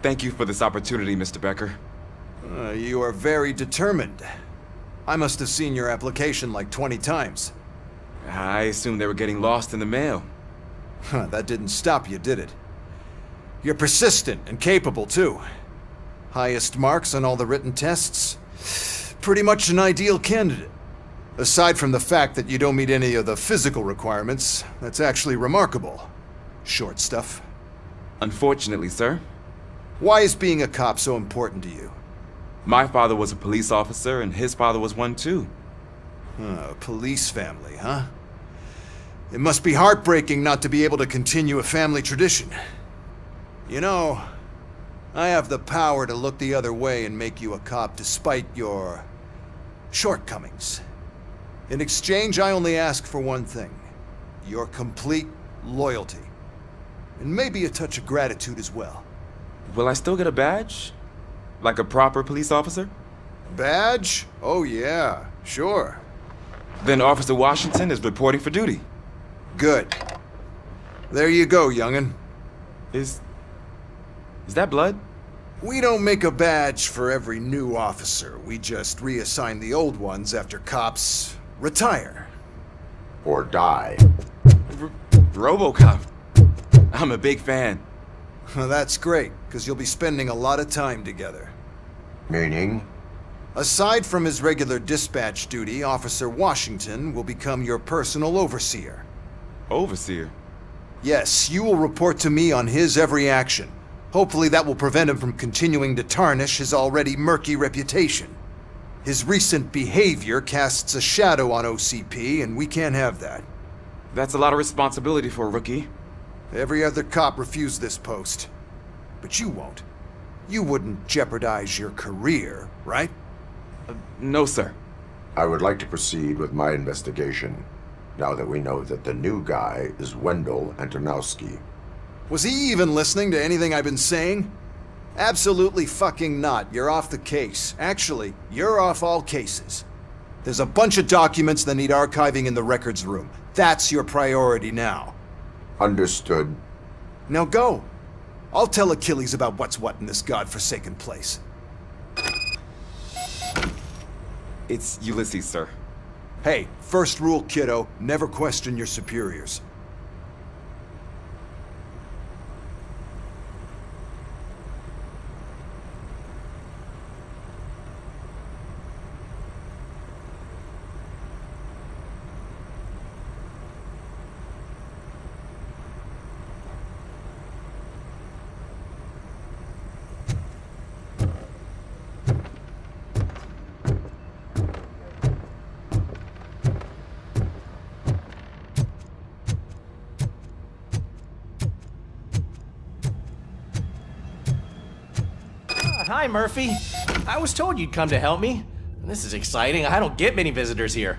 Thank you for this opportunity, Mr. Becker. You are very determined. I must have seen your application like 20 times. I assumed they were getting lost in the mail. That didn't stop you, did it? You're persistent and capable, too. Highest marks on all the written tests. Pretty much an ideal candidate. Aside from the fact that you don't meet any of the physical requirements, that's actually remarkable. Short stuff. Unfortunately, sir. Why is being a cop so important to you? My father was a police officer, and his father was one too. A police family, huh? It must be heartbreaking not to be able to continue a family tradition. You know, I have the power to look the other way and make you a cop despite your shortcomings. In exchange, I only ask for one thing. Your complete loyalty. And maybe a touch of gratitude as well. Will I still get a badge? Like a proper police officer? Badge? Oh yeah, sure. Then Officer Washington is reporting for duty. Good. There you go, young'un. Is that blood? We don't make a badge for every new officer. We just reassign the old ones after cops retire. Or die. RoboCop. I'm a big fan. Well, that's great, because you'll be spending a lot of time together. Meaning? Aside from his regular dispatch duty, Officer Washington will become your personal overseer. Overseer? Yes, you will report to me on his every action. Hopefully that will prevent him from continuing to tarnish his already murky reputation. His recent behavior casts a shadow on OCP, and we can't have that. That's a lot of responsibility for a rookie. Every other cop refused this post. But you won't. You wouldn't jeopardize your career, right? No, sir. I would like to proceed with my investigation, now that we know that the new guy is Wendell Antonowski. Was he even listening to anything I've been saying? Absolutely fucking not. You're off the case. Actually, you're off all cases. There's a bunch of documents that need archiving in the records room. That's your priority now. Understood. Now go. I'll tell Achilles about what's what in this godforsaken place. It's Ulysses, sir. Hey, first rule, kiddo, never question your superiors. Hi, Murphy. I was told you'd come to help me. This is exciting. I don't get many visitors here.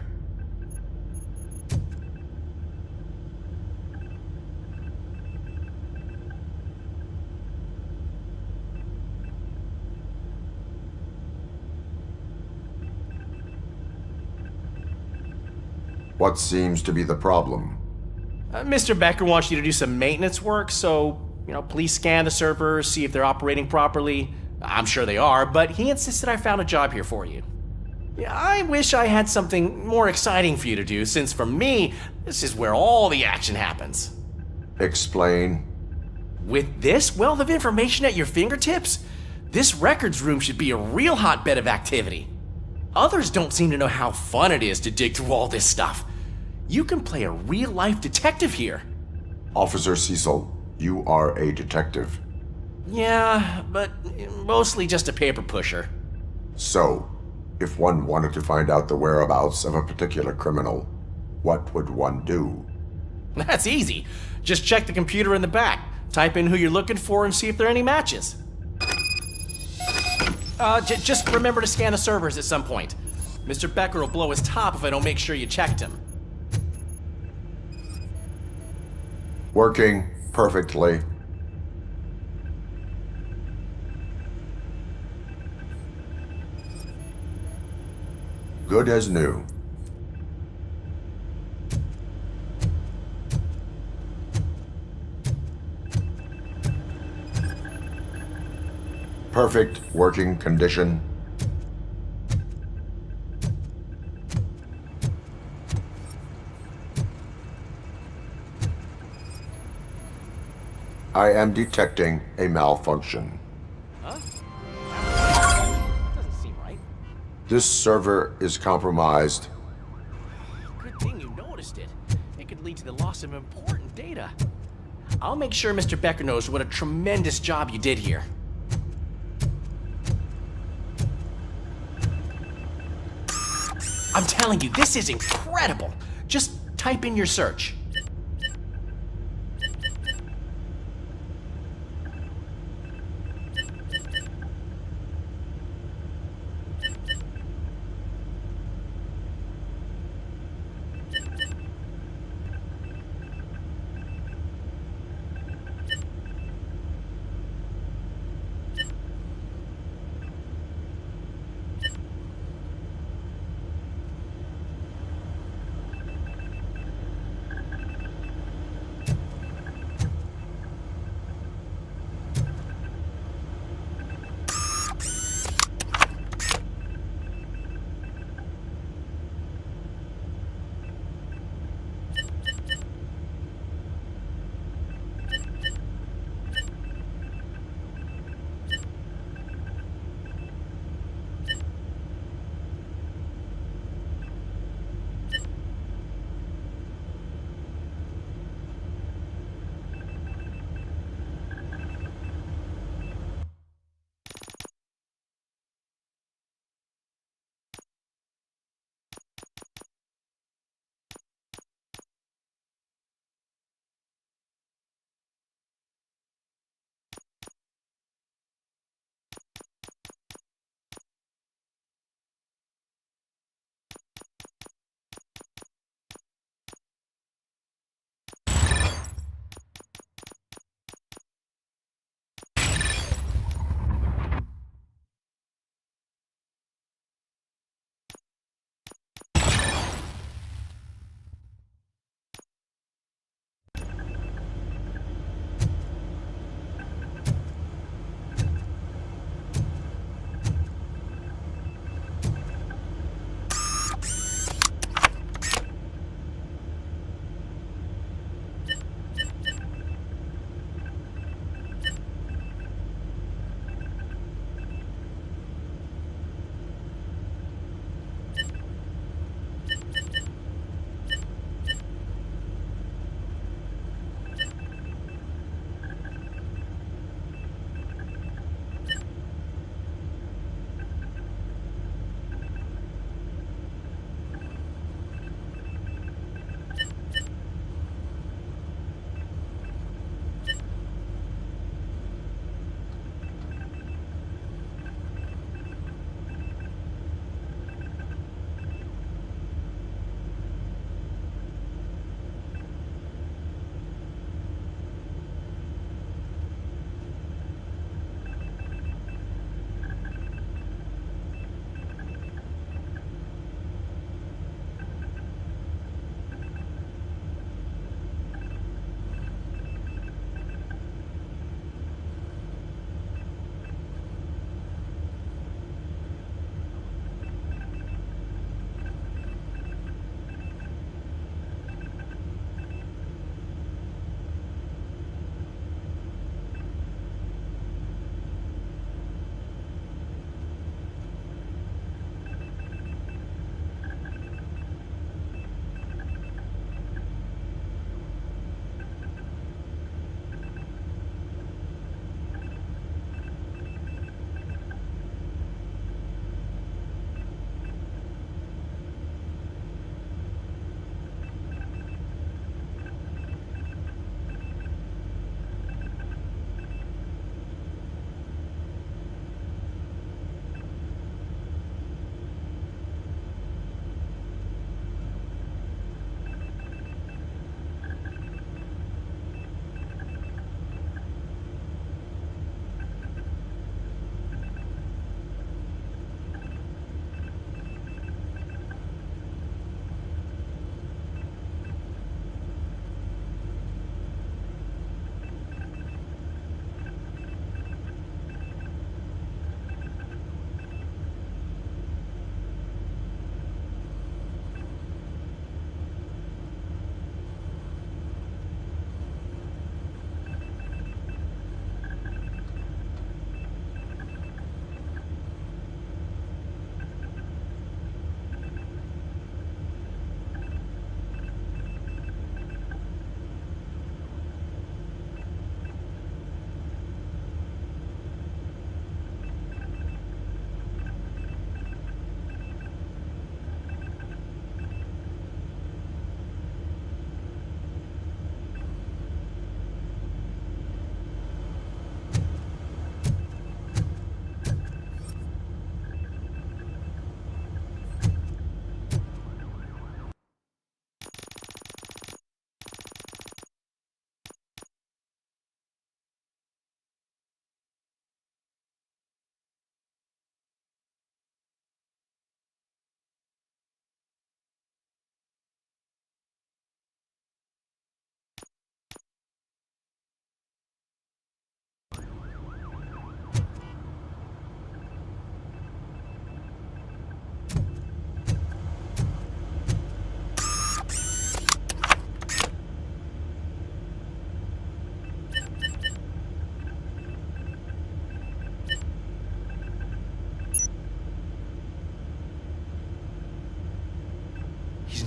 What seems to be the problem? Mr. Becker wants you to do some maintenance work, so, please scan the servers, see if they're operating properly. I'm sure they are, but he insisted I found a job here for you. I wish I had something more exciting for you to do, since for me, this is where all the action happens. Explain. With this wealth of information at your fingertips, this records room should be a real hotbed of activity. Others don't seem to know how fun it is to dig through all this stuff. You can play a real-life detective here. Officer Cecil, you are a detective. Yeah, but mostly just a paper pusher. So, if one wanted to find out the whereabouts of a particular criminal, what would one do? That's easy. Just check the computer in the back, type in who you're looking for, and see if there are any matches. Just remember to scan the servers at some point. Mr. Becker will blow his top if I don't make sure you checked him. Working perfectly. Good as new. perfect working condition? I am detecting a malfunction. Huh? Doesn't seem right. This server is compromised. Good thing you noticed it. It could lead to the loss of important data. I'll make sure Mr. Becker knows what a tremendous job you did here. I'm telling you, this is incredible. Just type in your search.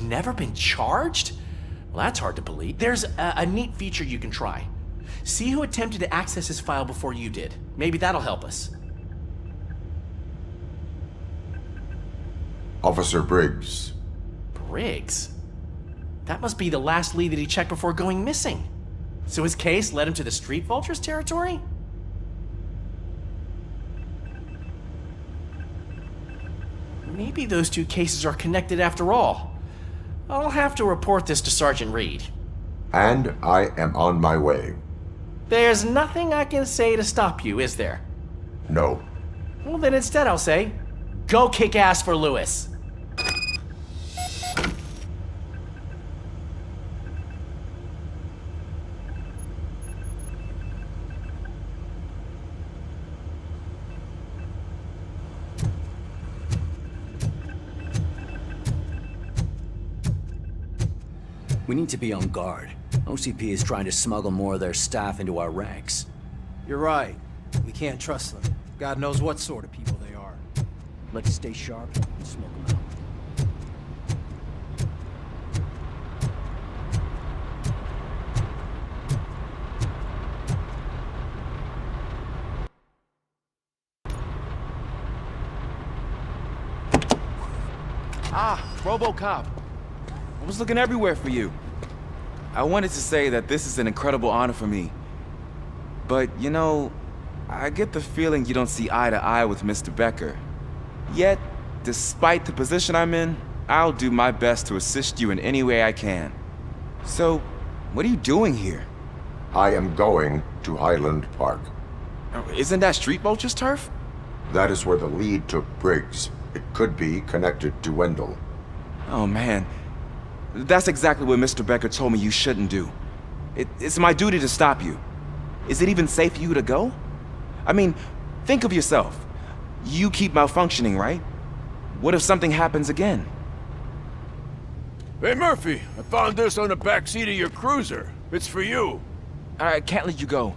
never been charged? Well, that's hard to believe. There's a neat feature you can try. See who attempted to access his file before you did. Maybe that'll help us. Officer Briggs. Briggs? That must be the last lead that he checked before going missing. So his case led him to the Street Vultures territory? Maybe those two cases are connected after all. I'll have to report this to Sergeant Reed. And I am on my way. There's nothing I can say to stop you, is there? No. Well, then instead I'll say, go kick ass for Lewis. We need to be on guard. OCP is trying to smuggle more of their staff into our ranks. You're right. We can't trust them. God knows what sort of people they are. Let's stay sharp and smoke them out. Ah, RoboCop. I was looking everywhere for you. I wanted to say that this is an incredible honor for me. But, you know, I get the feeling you don't see eye to eye with Mr. Becker. Yet, despite the position I'm in, I'll do my best to assist you in any way I can. So, what are you doing here? I am going to Highland Park. Isn't that Street Vulture's turf? That is where the lead took Briggs. It could be connected to Wendell. Oh, man. That's exactly what Mr. Becker told me you shouldn't do. It's my duty to stop you. Is it even safe for you to go? I mean, think of yourself. You keep malfunctioning, right? What if something happens again? Hey, Murphy, I found this on the back seat of your cruiser. It's for you. I can't let you go.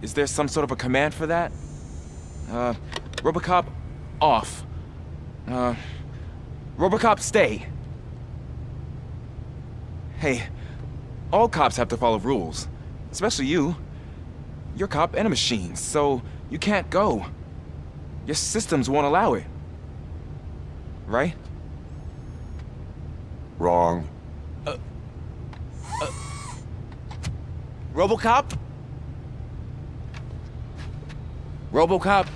Is there some sort of a command for that? RoboCop, off. RoboCop, stay. Hey, all cops have to follow rules. Especially you. You're a cop and a machine, so you can't go. Your systems won't allow it. Right? Wrong. RoboCop? RoboCop?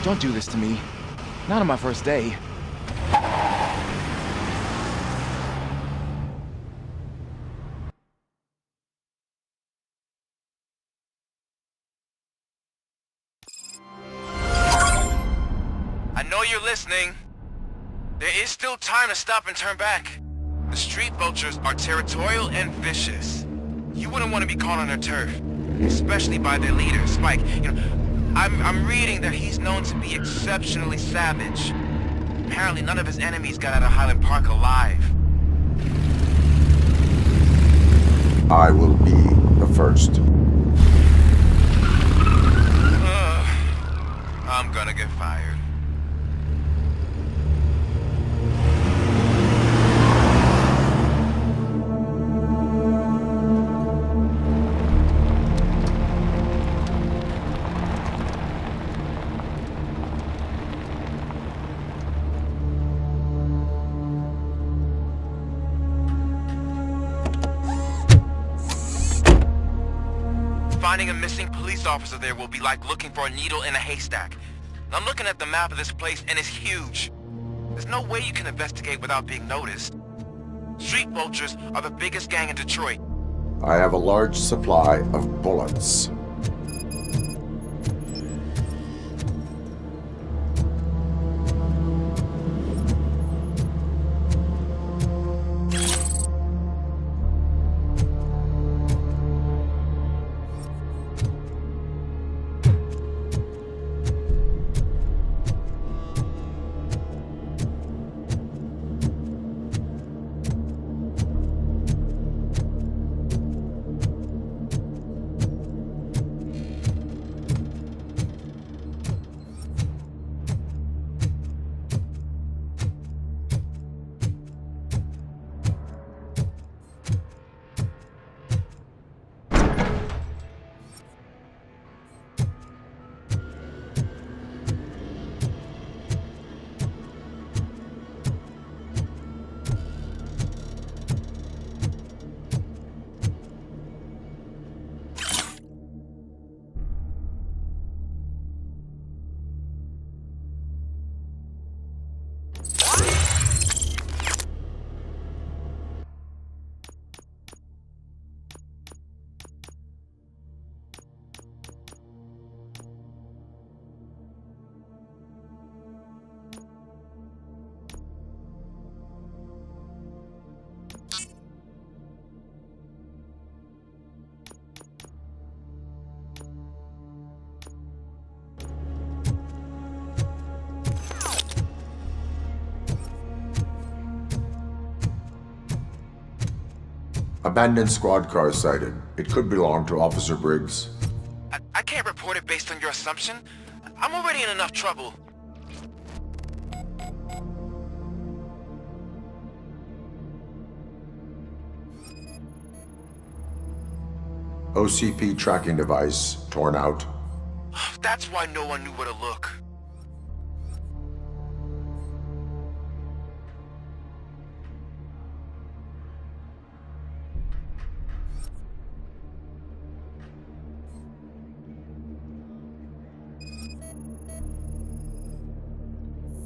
Don't do this to me. Not on my first day. I know you're listening. There is still time to stop and turn back. The Street Vultures are territorial and vicious. You wouldn't want to be caught on their turf, especially by their leader, Spike. You know, I'm reading that he's known to be exceptionally savage. Apparently none of his enemies got out of Highland Park alive. I will be the first. I'm gonna get fired. Finding a missing police officer there will be like looking for a needle in a haystack. I'm looking at the map of this place and it's huge. There's no way you can investigate without being noticed. Street Vultures are the biggest gang in Detroit. I have a large supply of bullets. Abandoned squad car sighted. It could belong to Officer Briggs. I can't report it based on your assumption. I'm already in enough trouble. OCP tracking device torn out. That's why no one knew where to look.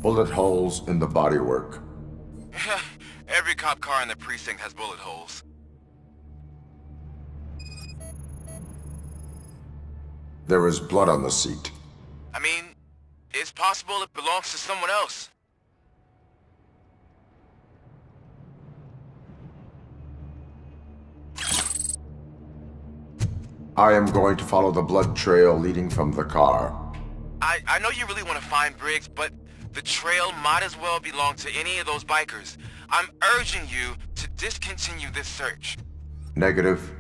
Bullet holes in the bodywork. Every cop car in the precinct has bullet holes. There is blood on the seat. I mean, it's possible it belongs to someone else. I am going to follow the blood trail leading from the car. I know you really want to find Briggs, but the trail might as well belong to any of those bikers. I'm urging you to discontinue this search. Negative.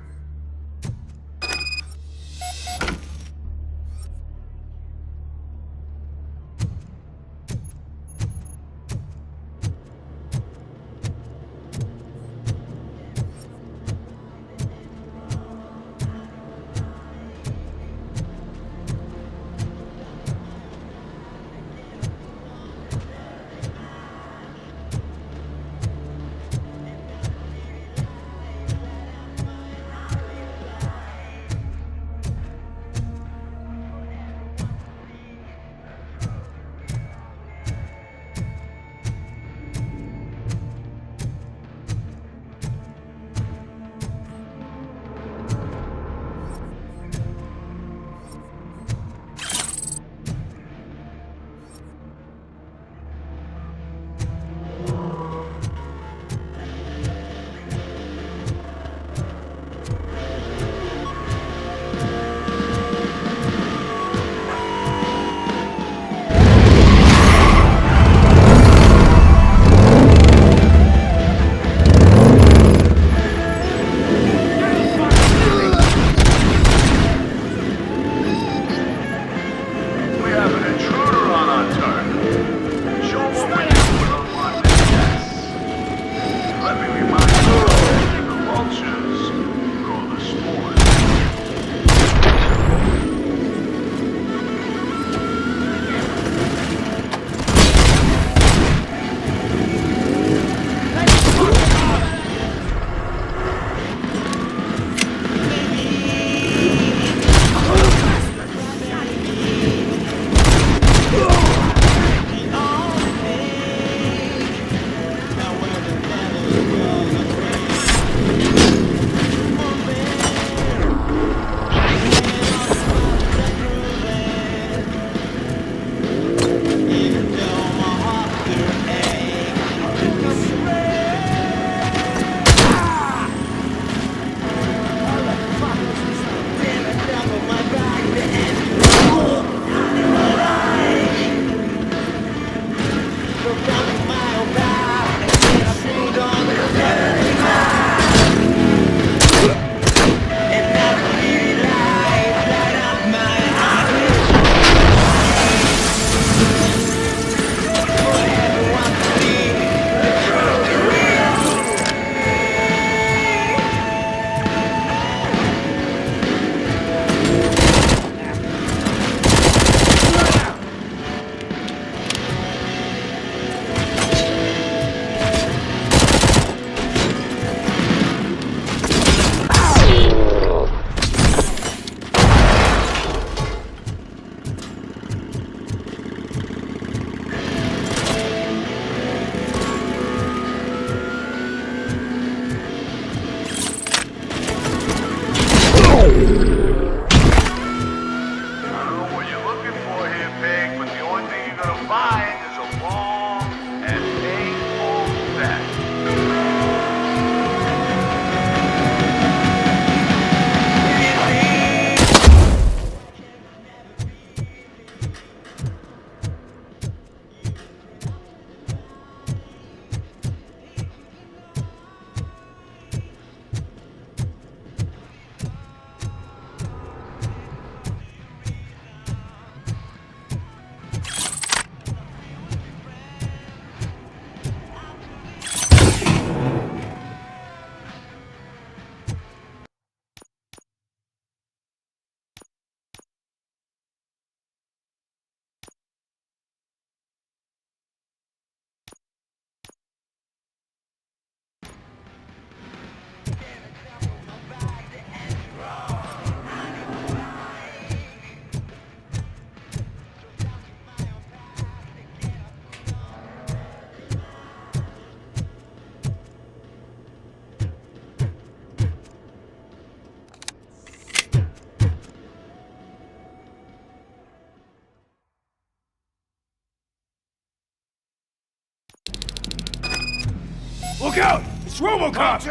Look out! It's RoboCop!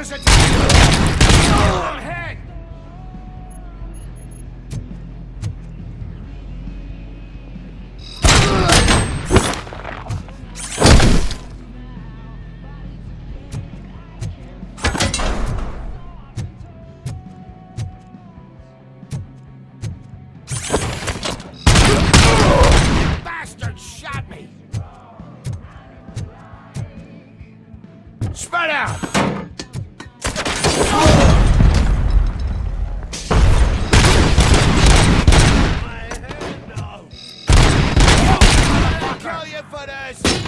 Bastard shot me! Spread out! Kill you for this!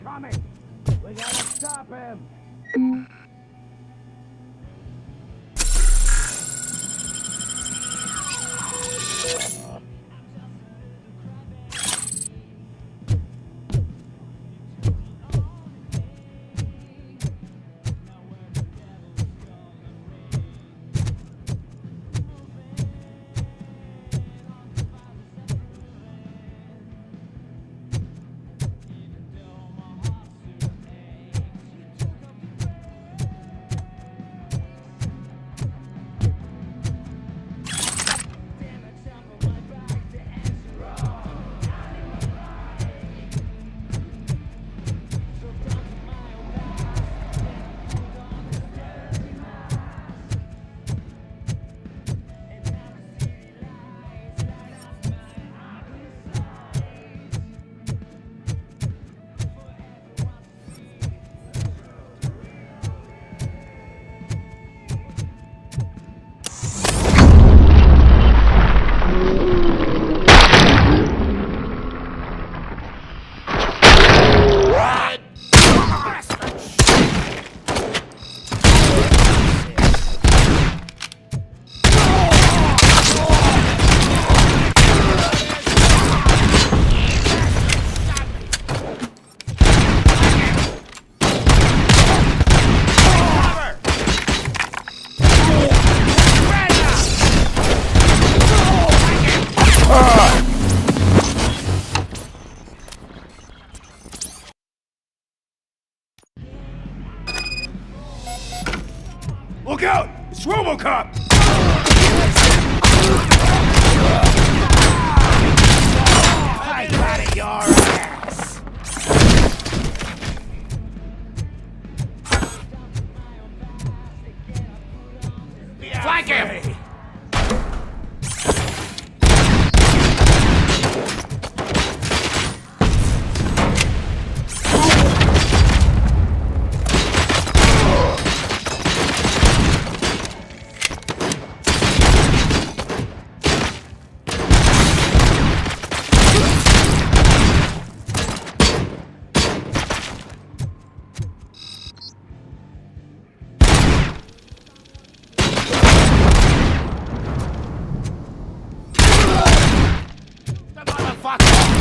coming! We gotta stop him! Look out! It's RoboCop! I got it, your ass! Flank him! fuck off!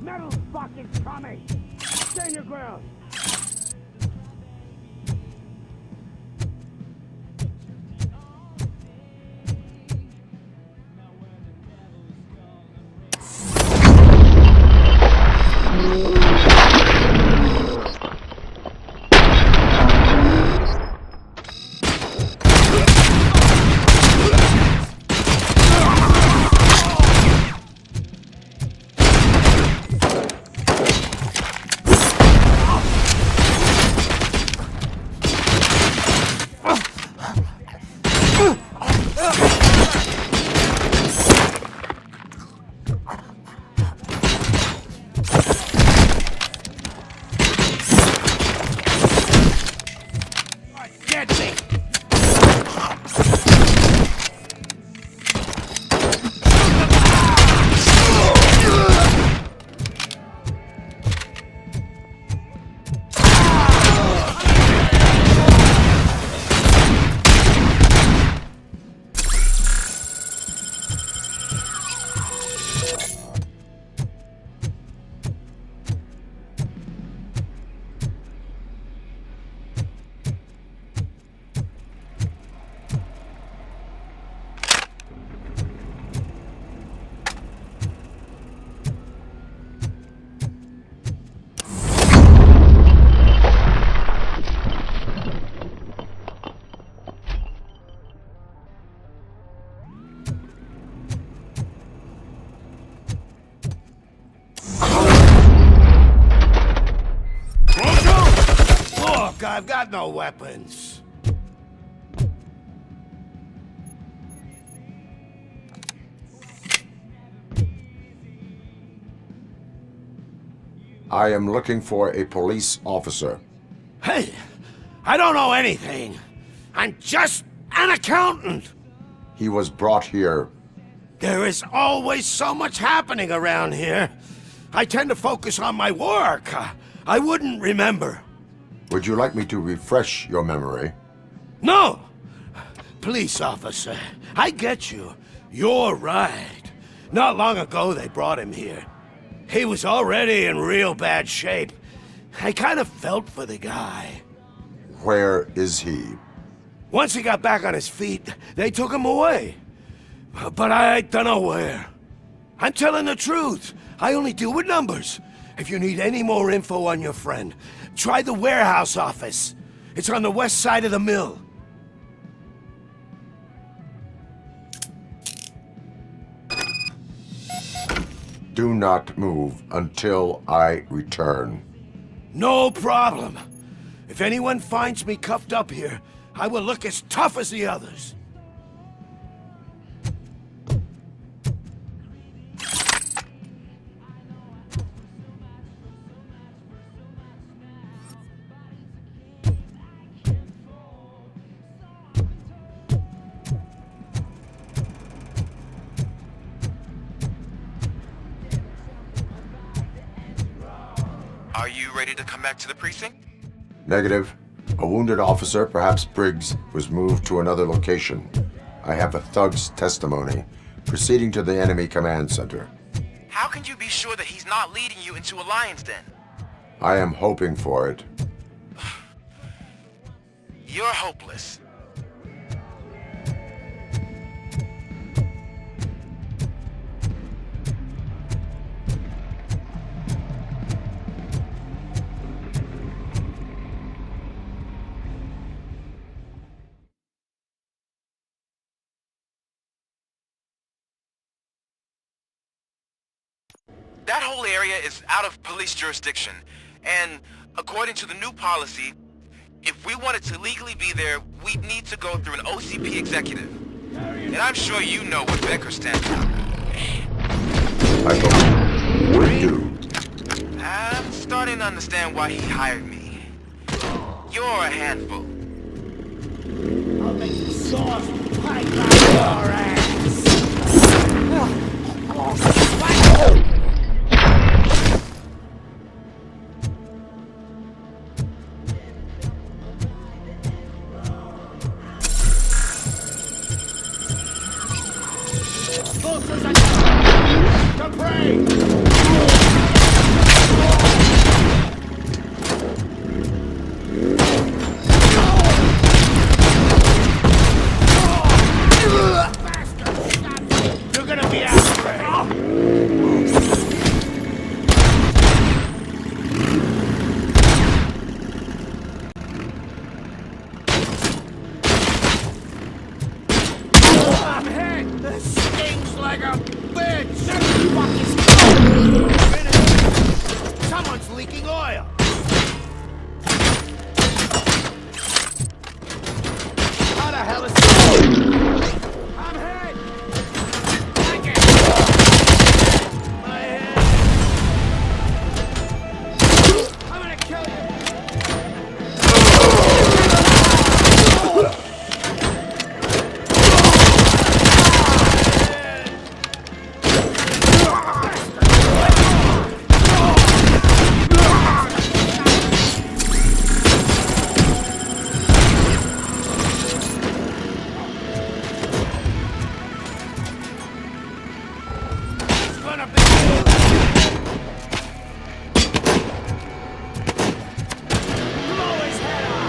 Metal fucking coming! Stand your ground! Get me! Look, I've got no weapons. I am looking for a police officer. Hey, I don't know anything. I'm just an accountant. He was brought here. There is always so much happening around here. I tend to focus on my work. I wouldn't remember. Would you like me to refresh your memory? No! Police officer, I get you. You're right. Not long ago they brought him here. He was already in real bad shape. I kind of felt for the guy. Where is he? Once he got back on his feet, they took him away. But I don't know where. I'm telling the truth. I only deal with numbers. If you need any more info on your friend, try the warehouse office. It's on the west side of the mill. Do not move until I return. No problem. If anyone finds me cuffed up here, I will look as tough as the others. Are you ready to come back to the precinct? Negative. A wounded officer, perhaps Briggs, was moved to another location. I have a thug's testimony, proceeding to the enemy command center. How can you be sure that he's not leading you into a lion's den? I am hoping for it. You're hopeless. That whole area is out of police jurisdiction. And according to the new policy, if we wanted to legally be there, we'd need to go through an OCP executive. And I'm sure you know what Becker stands for. I don't. What do? I'm starting to understand why he hired me. You're a handful. I'll make the sauce pipe out of your ass! Close as I can! To pray! You're gonna be out of I'm hit! This stings like a bitch! Someone's leaking oil! How the hell is I'm hit! Like it! My head! I'm gonna kill you! It's gonna be blow his head off!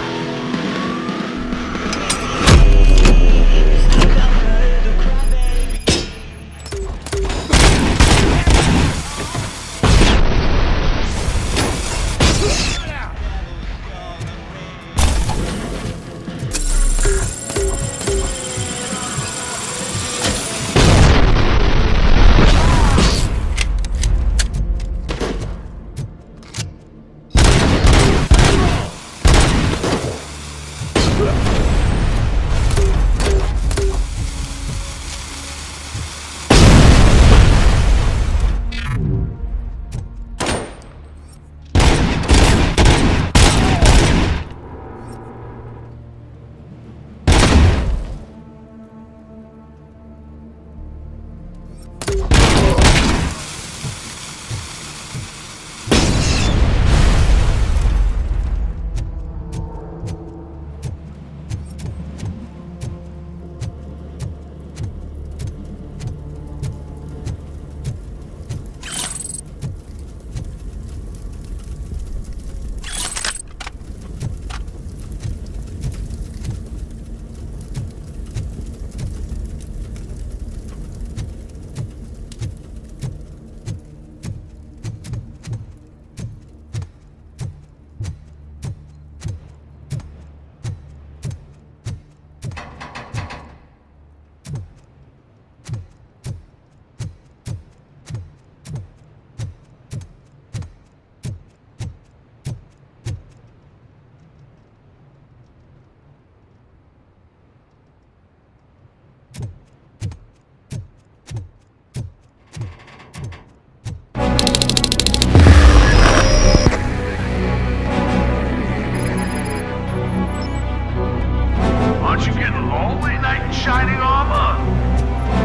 Aren't you getting lonely, knight in shining armor?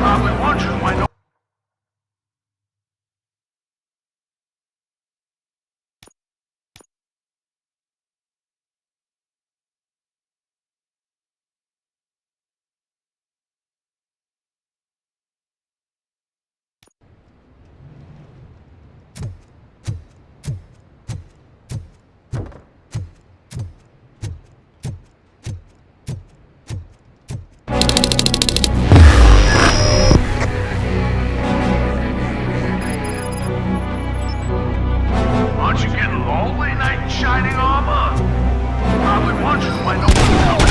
Probably wondering why no... Aren't you getting lonely, knight in shining armor? Probably wondering why no one's coming out.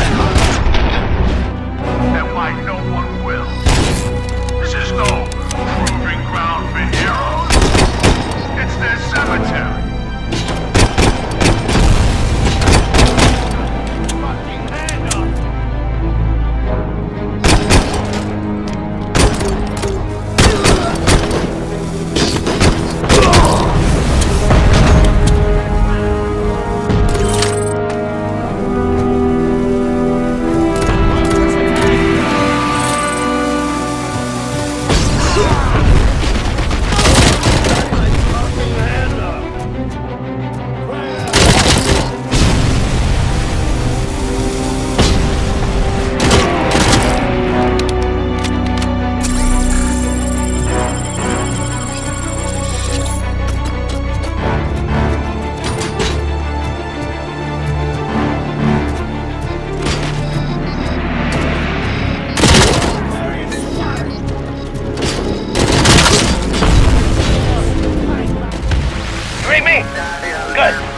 And why no one will. This is no proving ground for heroes. me? Good.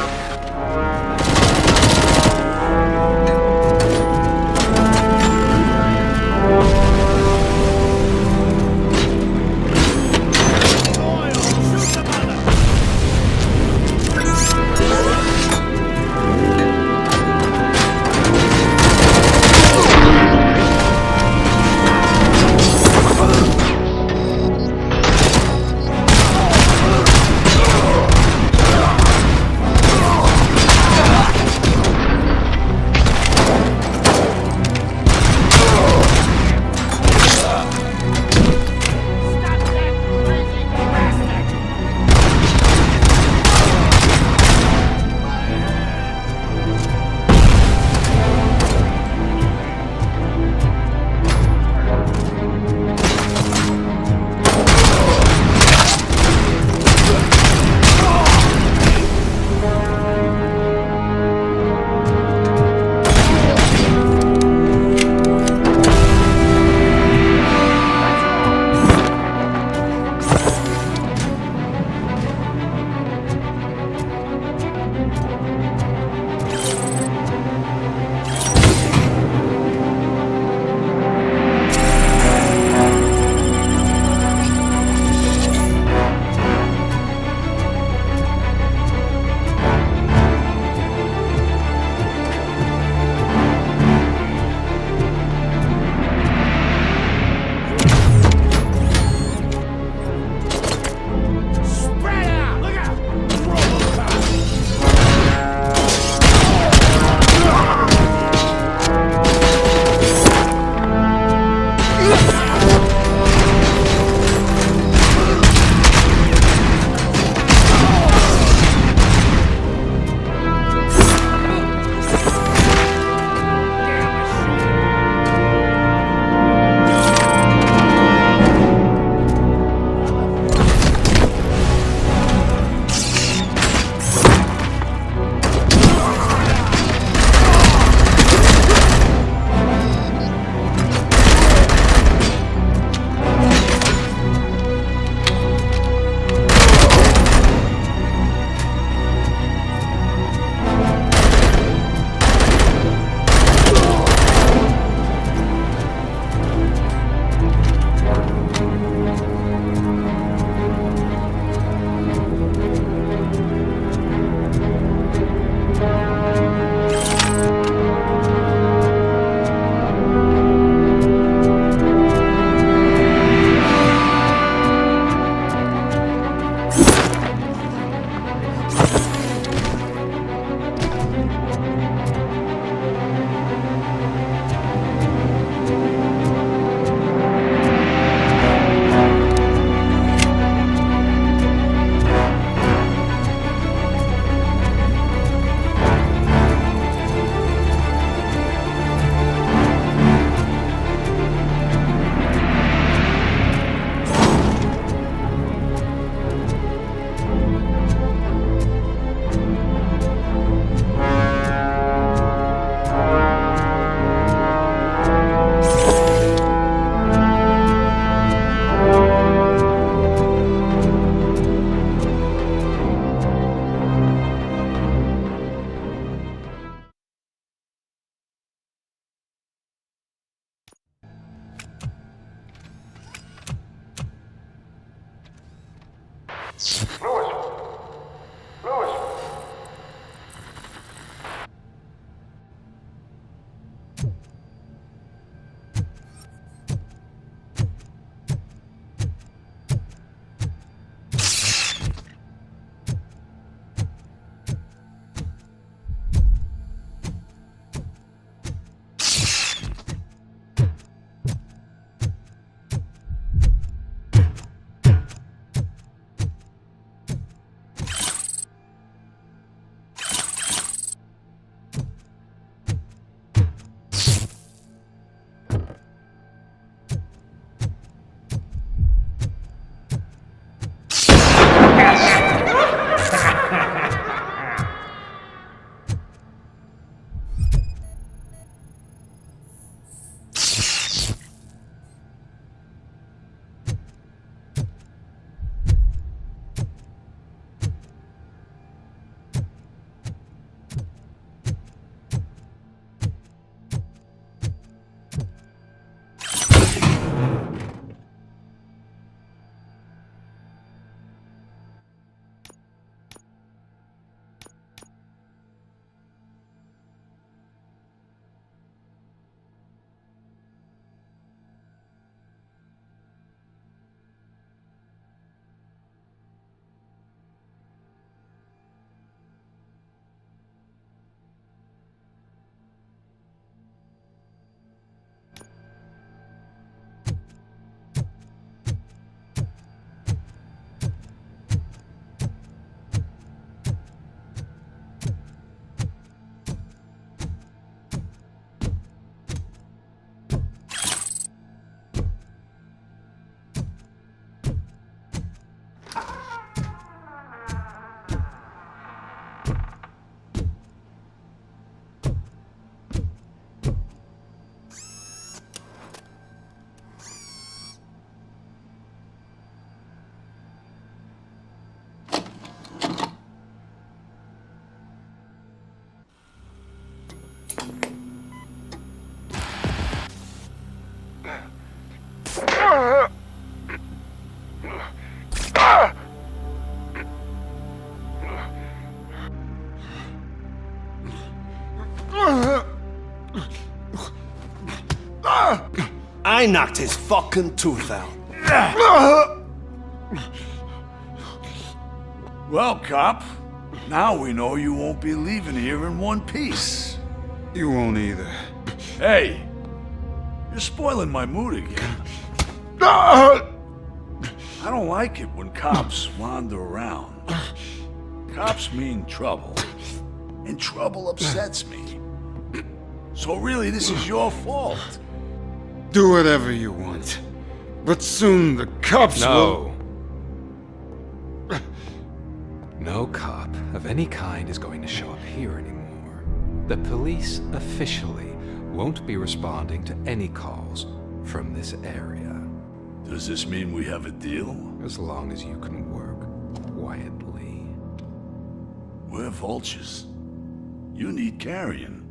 I knocked his fucking tooth out. Well, cop, now we know you won't be leaving here in one piece. You won't either. Hey, you're spoiling my mood again. I don't like it when cops wander around. Cops mean trouble, and trouble upsets me. So really, this is your fault. Do whatever you want. But soon the cops will... No cop of any kind is going to show up here anymore. The police officially won't be responding to any calls from this area. Does this mean we have a deal? As long as you can work quietly. We're vultures. You need carrying.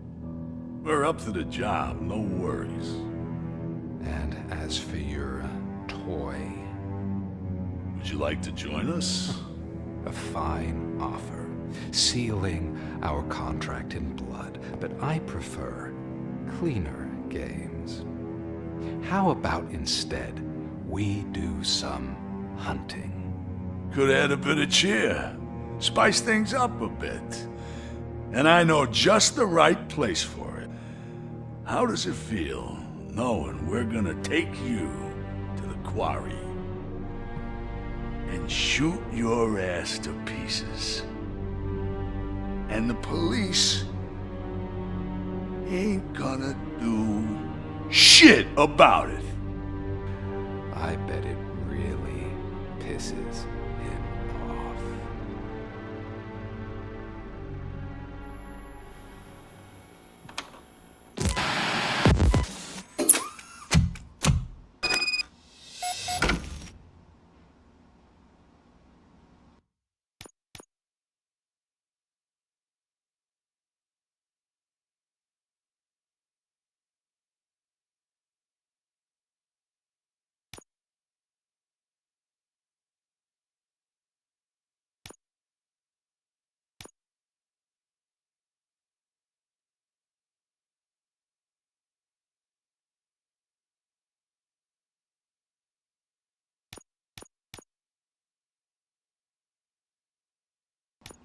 We're up to the job, no worries. And as for your toy, would you like to join us? a fine offer, sealing our contract in blood, but I prefer cleaner games. How about instead we do some hunting? Could add a bit of cheer, spice things up a bit. And I know just the right place for it. How does it feel knowing we're gonna take you to the quarry and shoot your ass to pieces? And the police ain't gonna do shit about it. I bet it really pisses him off.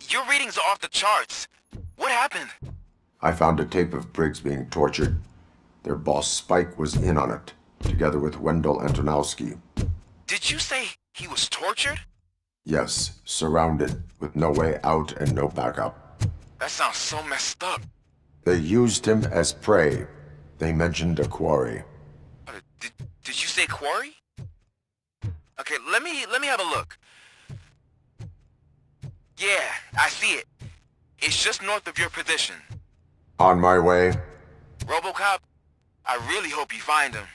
Your readings are off the charts. What happened? I found a tape of Briggs being tortured. Their boss Spike was in on it, together with Wendell Antonowski. Did you say he was tortured? Yes, surrounded, with no way out and no backup. That sounds so messed up. They used him as prey. They mentioned a quarry. Did you say quarry? Okay, let me have a look. Yeah, I see it. It's just north of your position. On my way. RoboCop, I really hope you find him.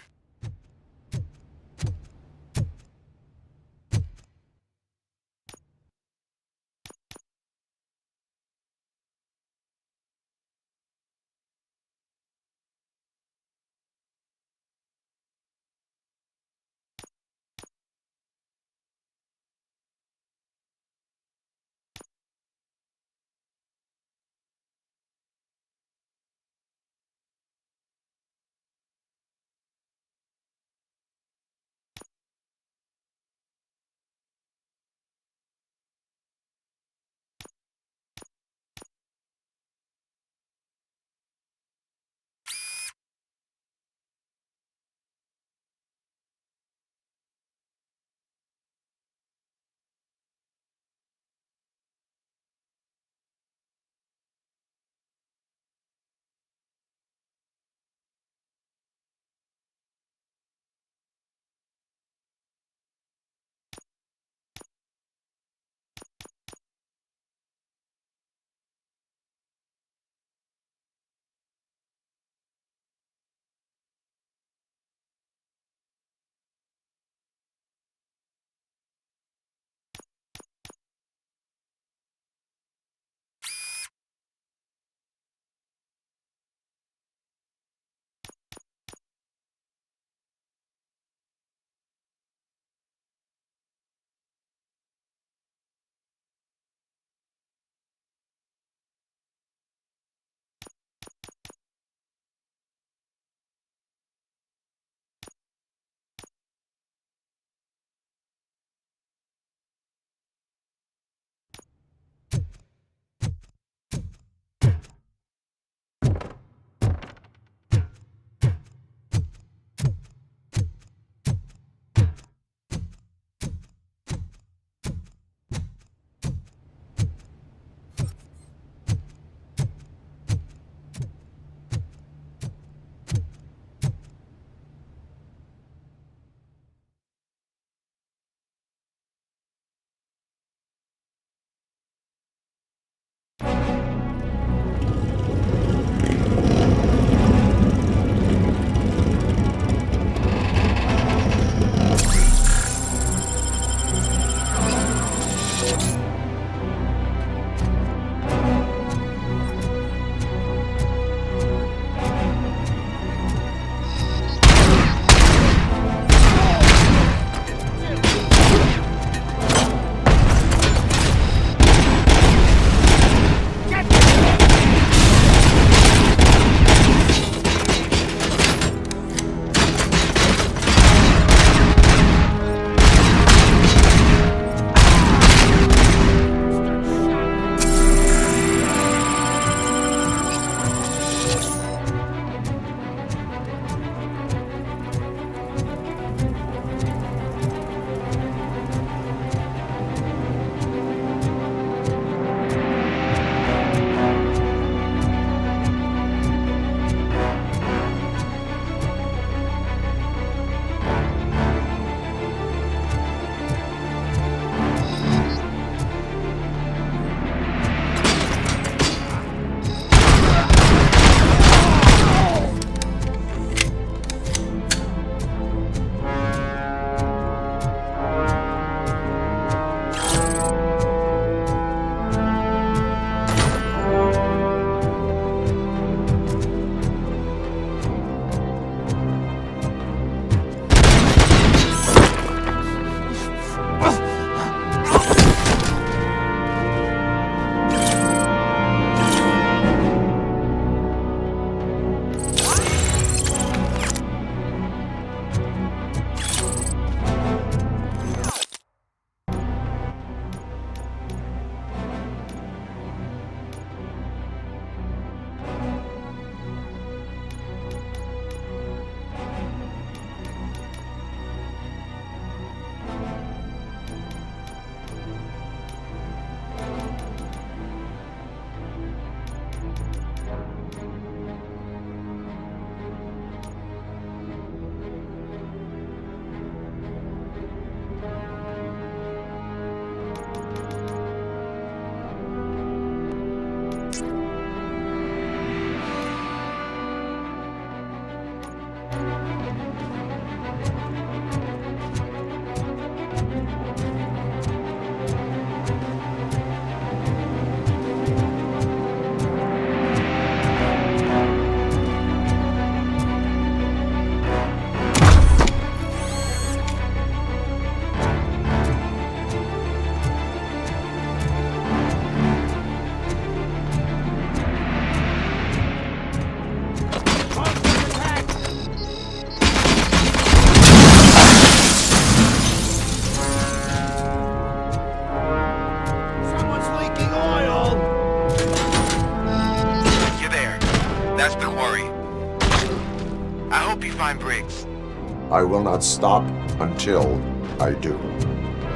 I will not stop until I do.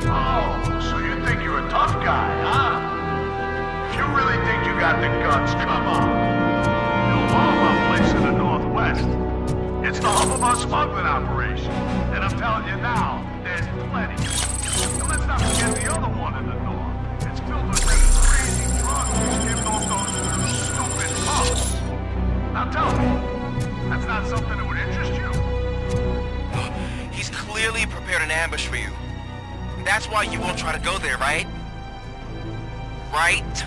Oh, so you think you're a tough guy, huh? If you really think you got the guts, come on. You'll love our place in the Northwest. It's the hub of our smuggling operation. And I'm telling you now, there's plenty. And let's not forget the other one in the north. It's filled with those crazy drugs given off those stupid punks. Now tell me, that's not something that would interest you? He's clearly prepared an ambush for you. That's why you won't try to go there, right? Right?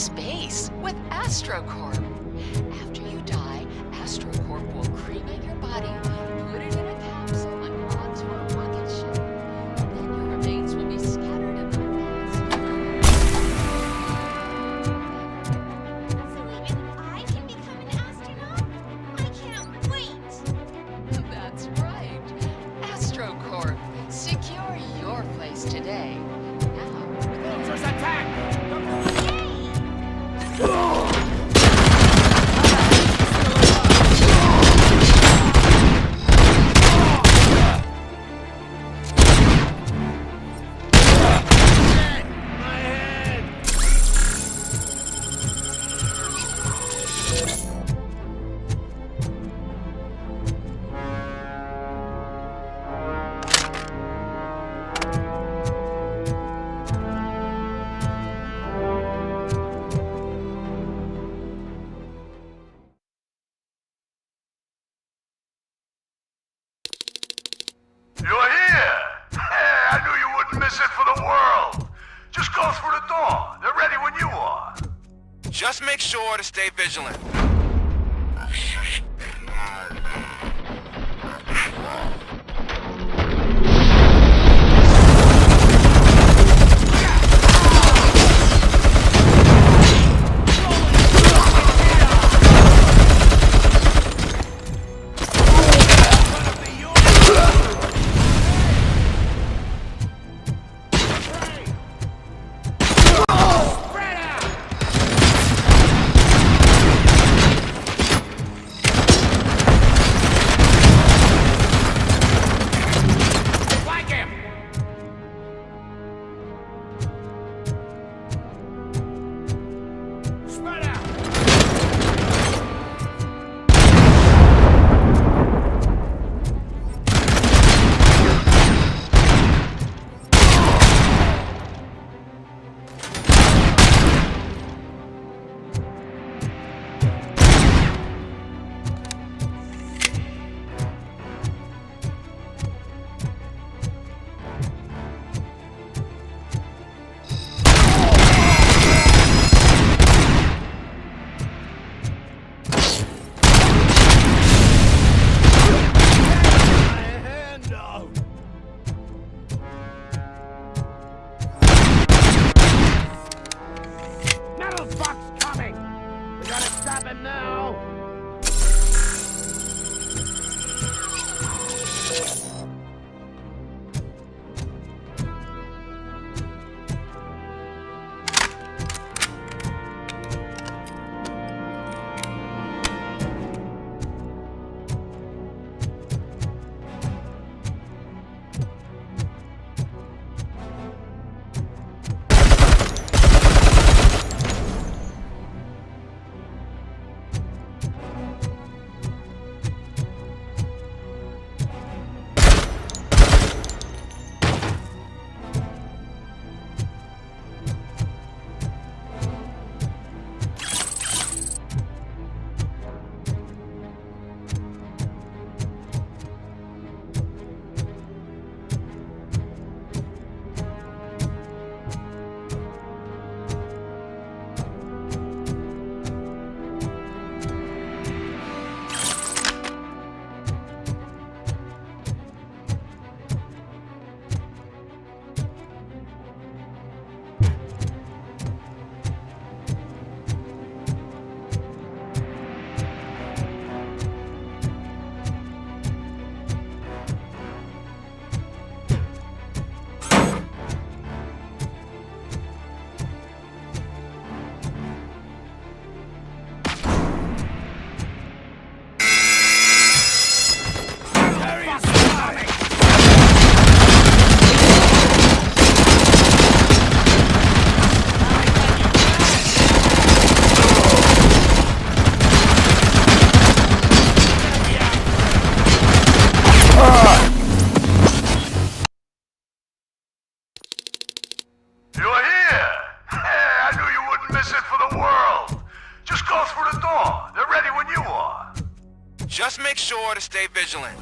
space with AstroCorp. After you die, AstroCorp will cremate your body, put it in a capsule, and onto a rocket ship. Then your remains will be scattered in the vast. So even I can become an astronaut? I can't wait! That's right. AstroCorp. Secure your place today. Now, Vultures attack! You're here! Hey, I knew you wouldn't miss it for the world! Just go through the door. They're ready when you are. Just make sure to stay vigilant. Just make sure to stay vigilant.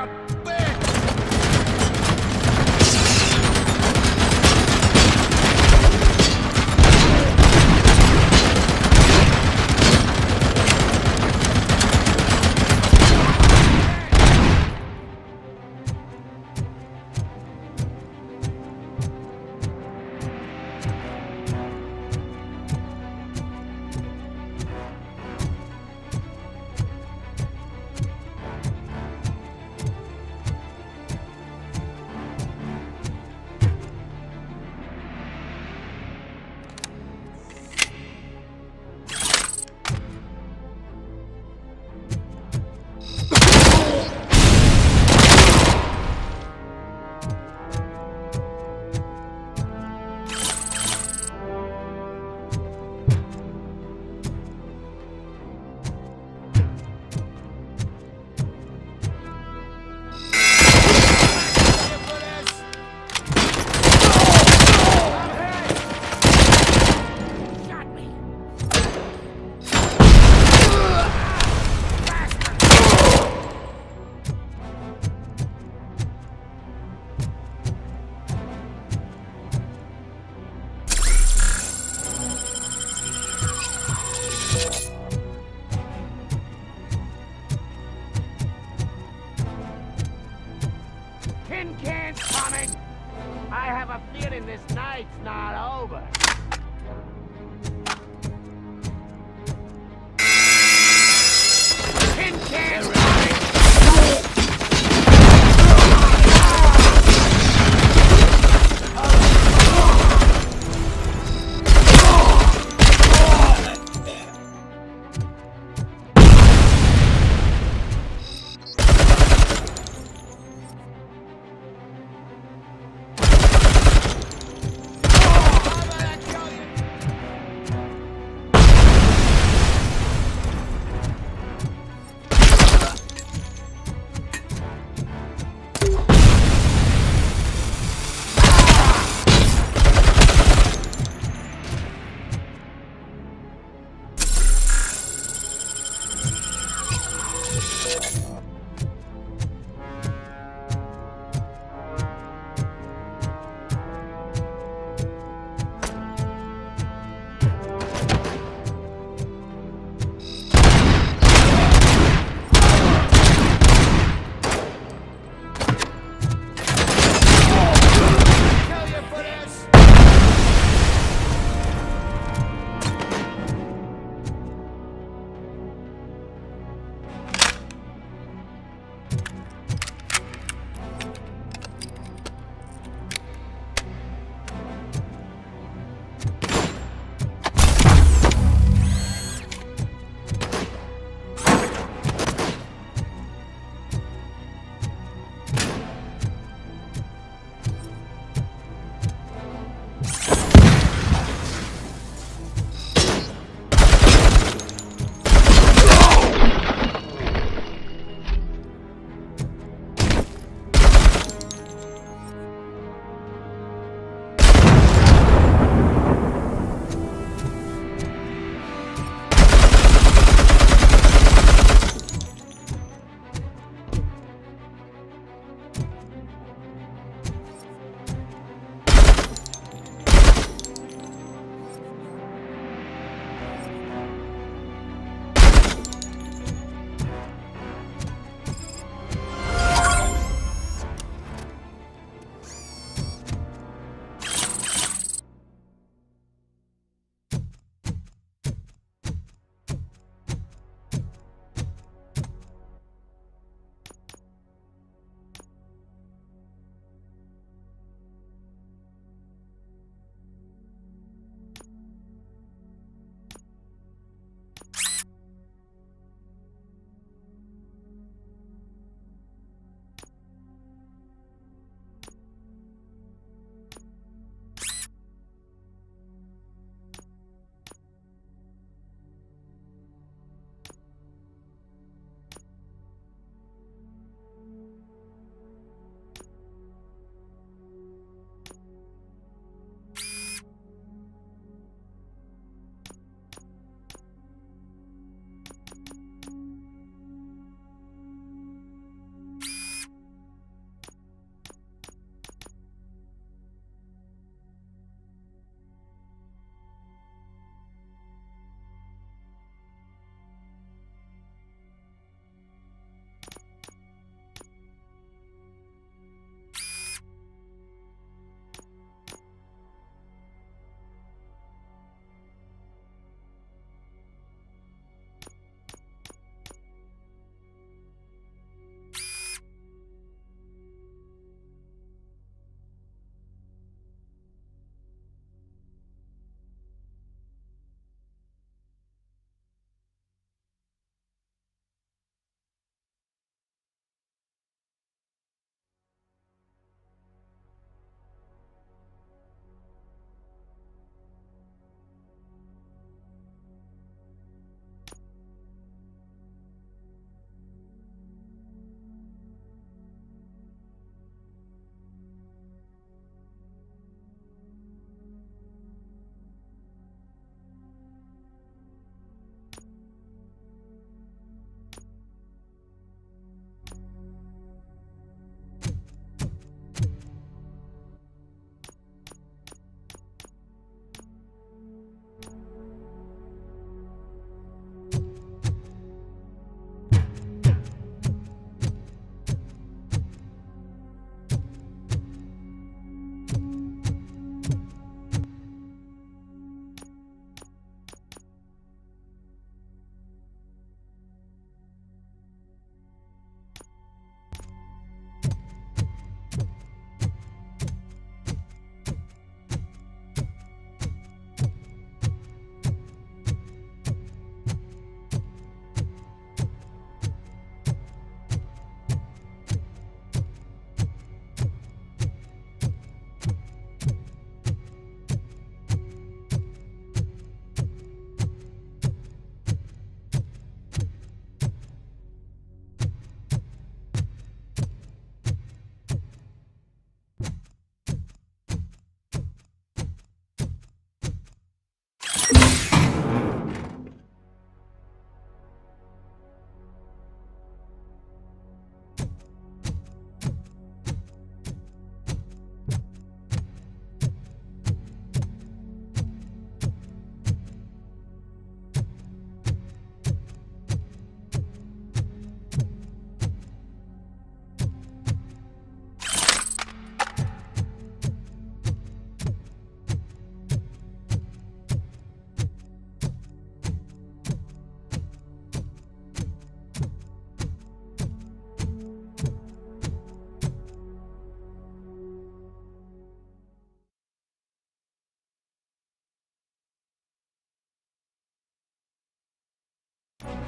out! Back!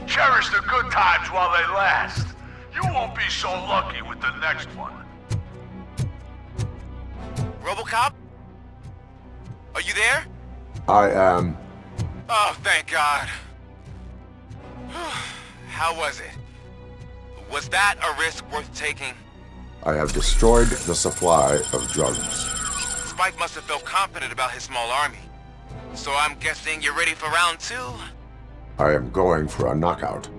Cherish the good times while they last. You won't be so lucky with the next one. RoboCop? Are you there? I am. Oh, thank God. How was it? Was that a risk worth taking? I have destroyed the supply of drugs. Spike must have felt confident about his small army. So I'm guessing you're ready for round 2? I am going for a knockout.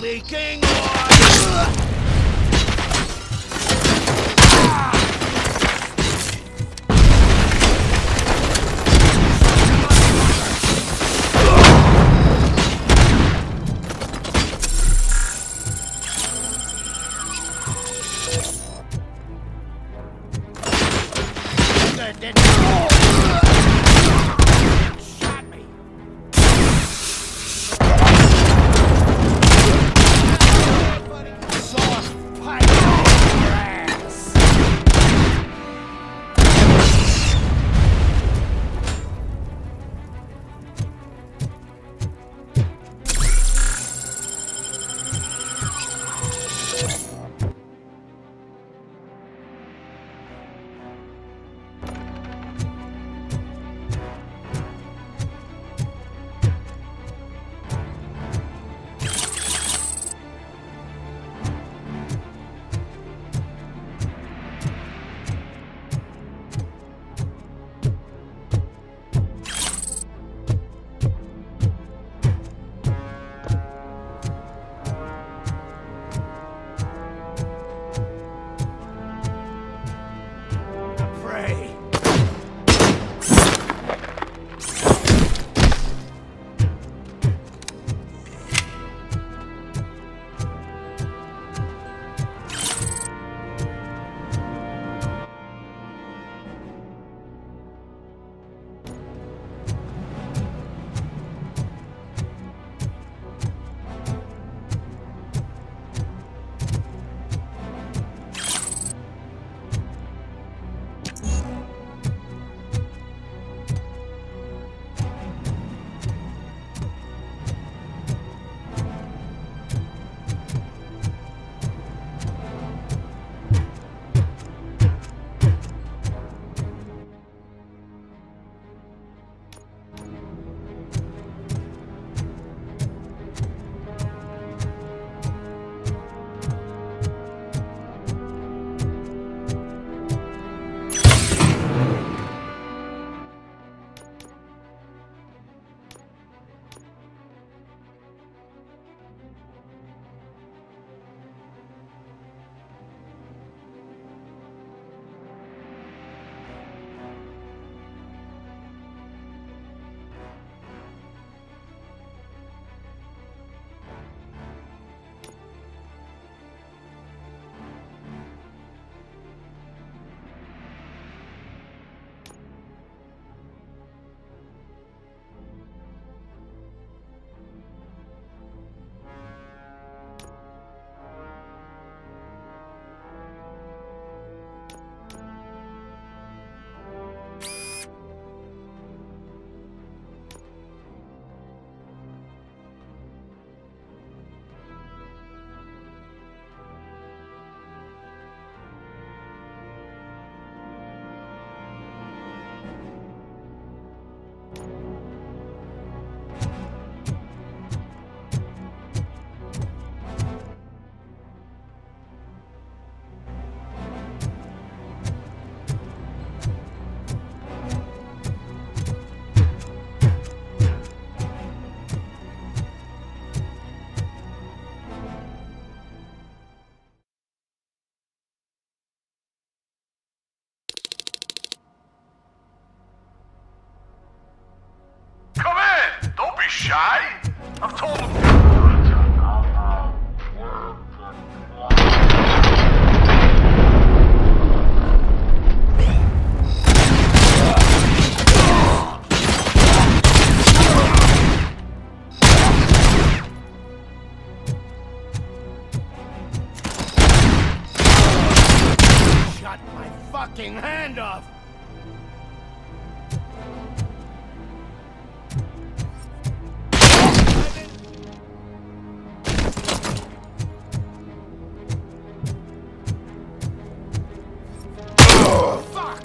Leaking I've told him. Shut my fucking hand off! Fuck!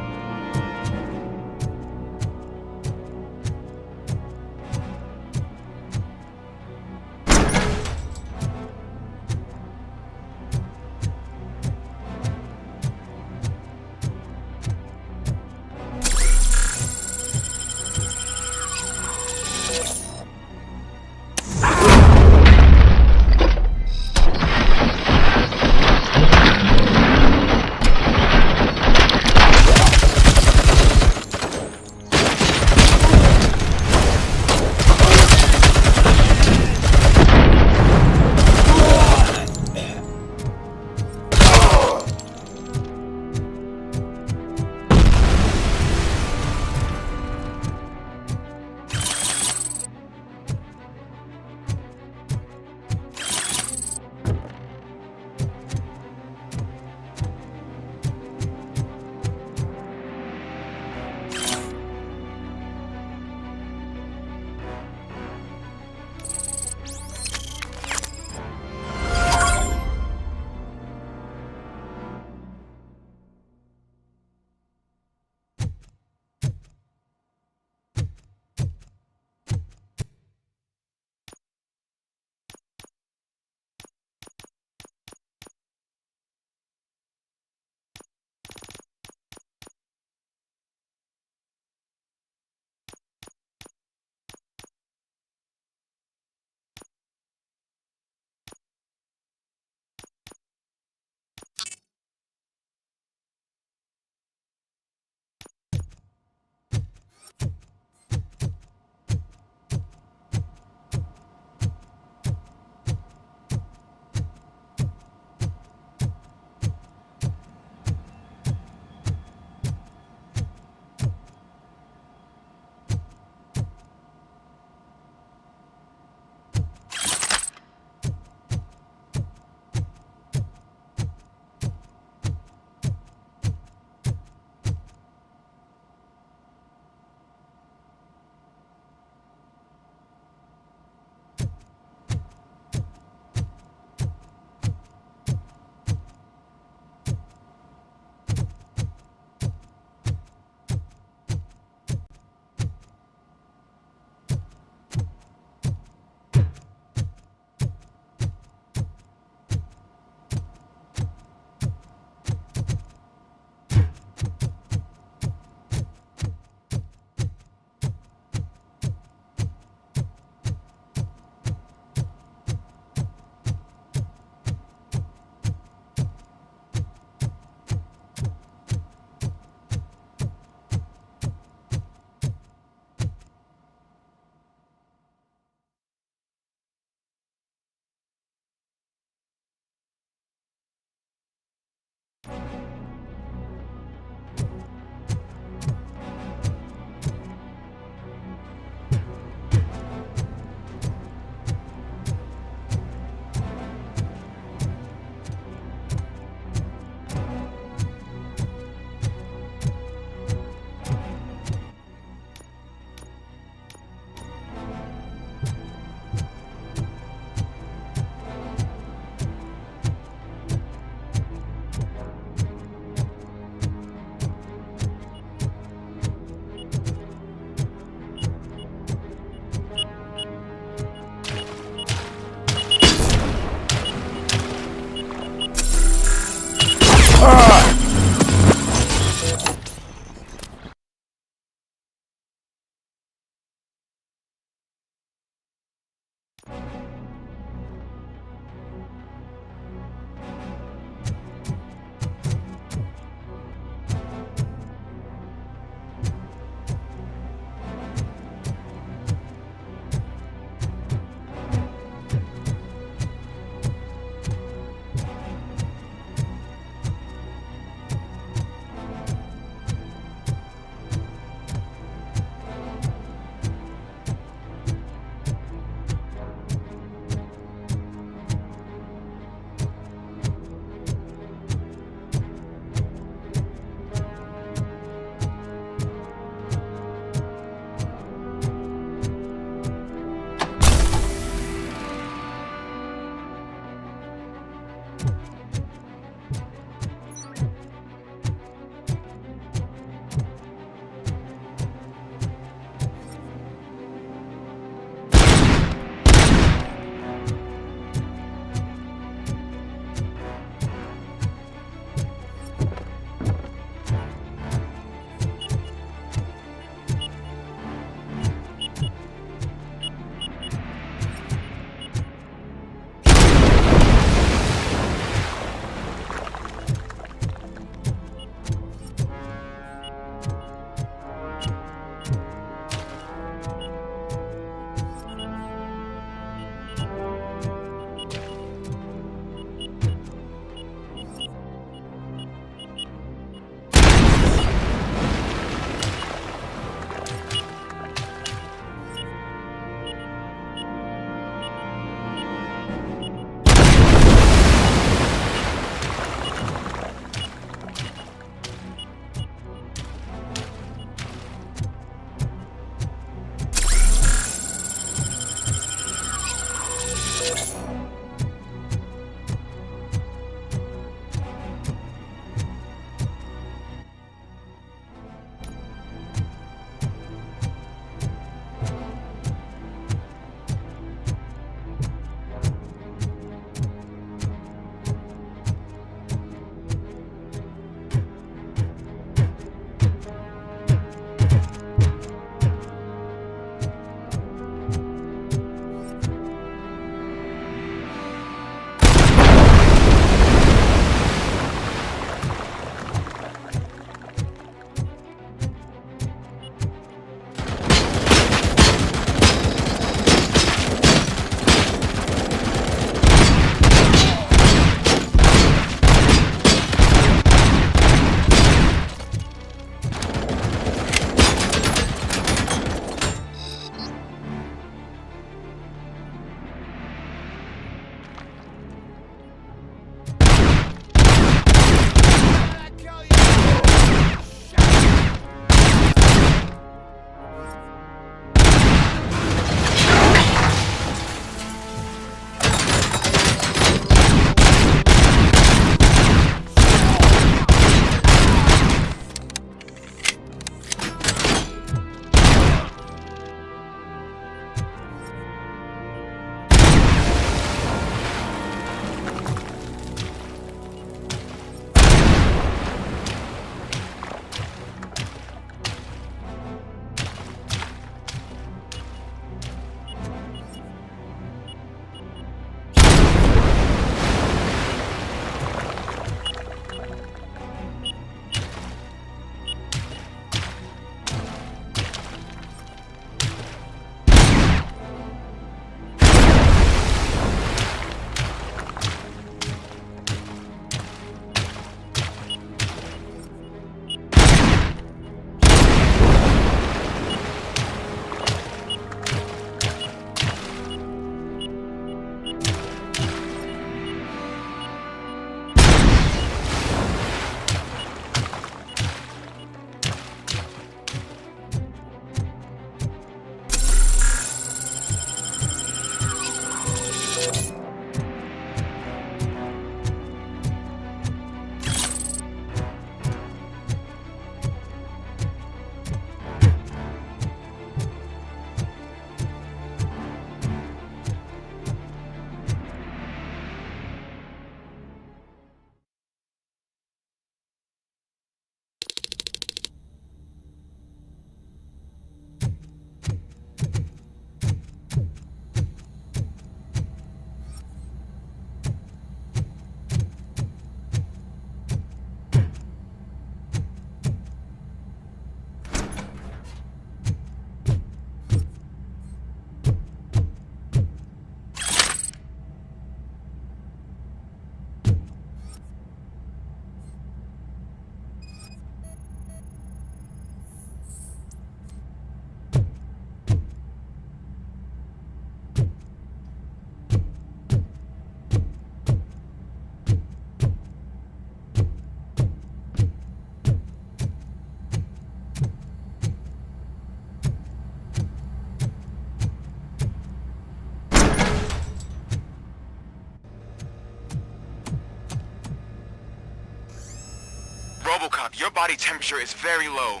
Your body temperature is very low.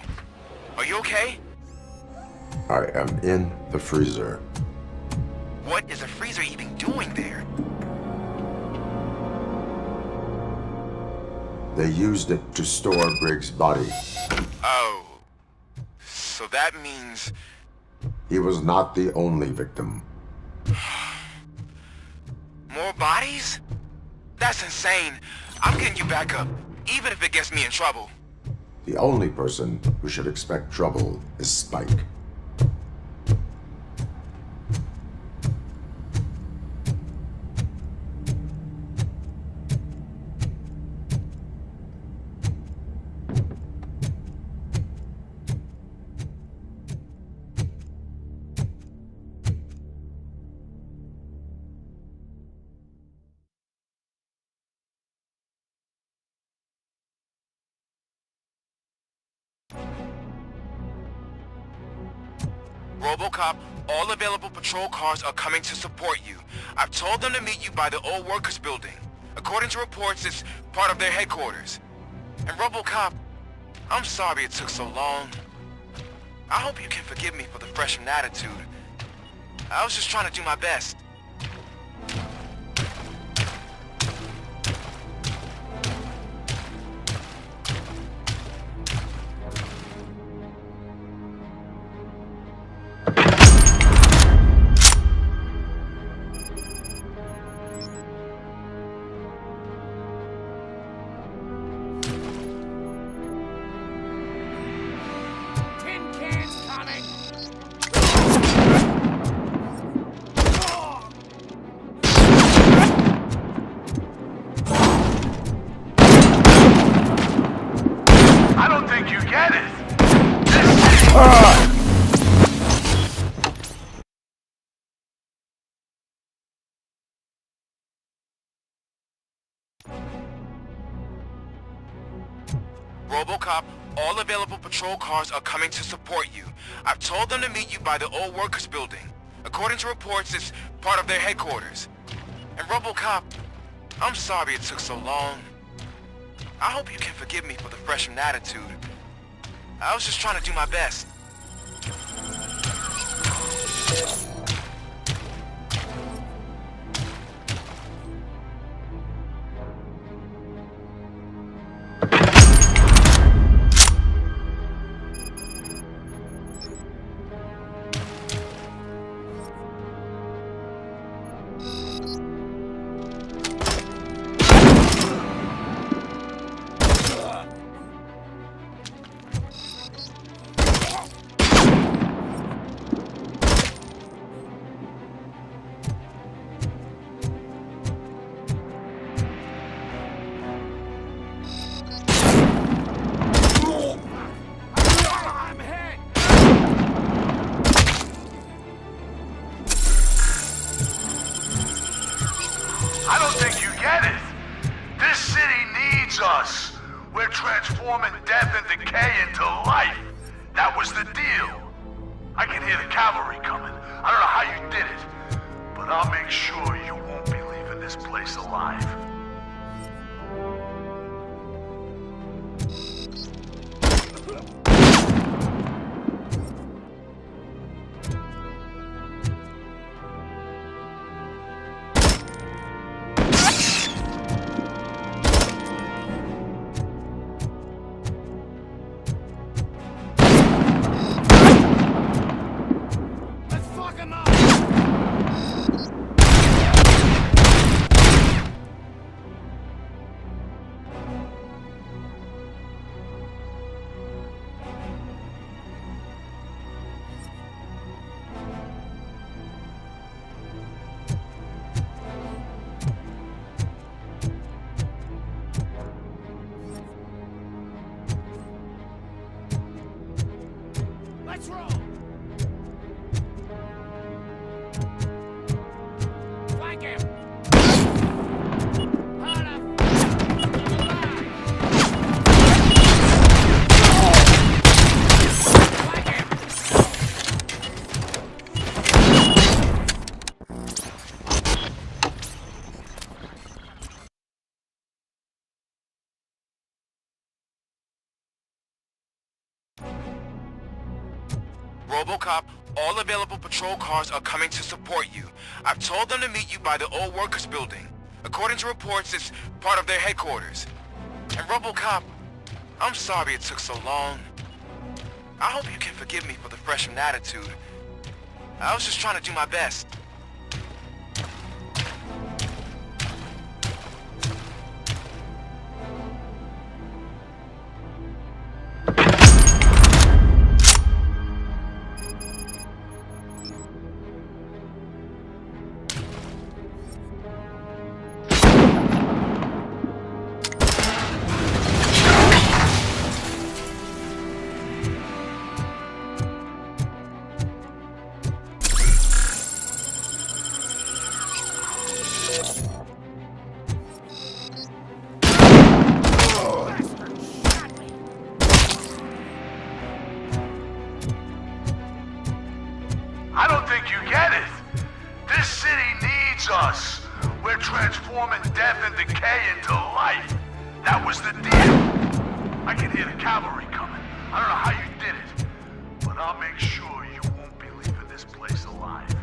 Are you okay? I am in the freezer. What is the freezer even doing there? They used it to store Briggs' body. Oh. So that means... He was not the only victim. More bodies? That's insane. I'm getting you back up, even if it gets me in trouble. The only person who should expect trouble is Spike. RoboCop, all available patrol cars are coming to support you. I've told them to meet you by the old workers building. According to reports, it's part of their headquarters. And RoboCop, I'm sorry it took so long. I hope you can forgive me for the freshman attitude. I was just trying to do my best. Tin cans coming! I don't think you get it. RoboCop, all available patrol cars are coming to support you. I've told them to meet you by the old workers building. According to reports, it's part of their headquarters. And RoboCop, I'm sorry it took so long. I hope you can forgive me for the freshman attitude. I was just trying to do my best. I don't think you get it. This city needs us. We're transforming death and decay into life. That was the deal. I can hear the cavalry coming. I don't know how you did it, but I'll make sure you won't be leaving this place alive. RoboCop, all available patrol cars are coming to support you. I've told them to meet you by the old workers building. According to reports, it's part of their headquarters. And RoboCop, I'm sorry it took so long. I hope you can forgive me for the freshman attitude. I was just trying to do my best. I don't think you get it. This city needs us. We're transforming death and decay into life. That was the deal. I can hear the cavalry coming. I don't know how you did it, but I'll make sure you won't be leaving this place alive.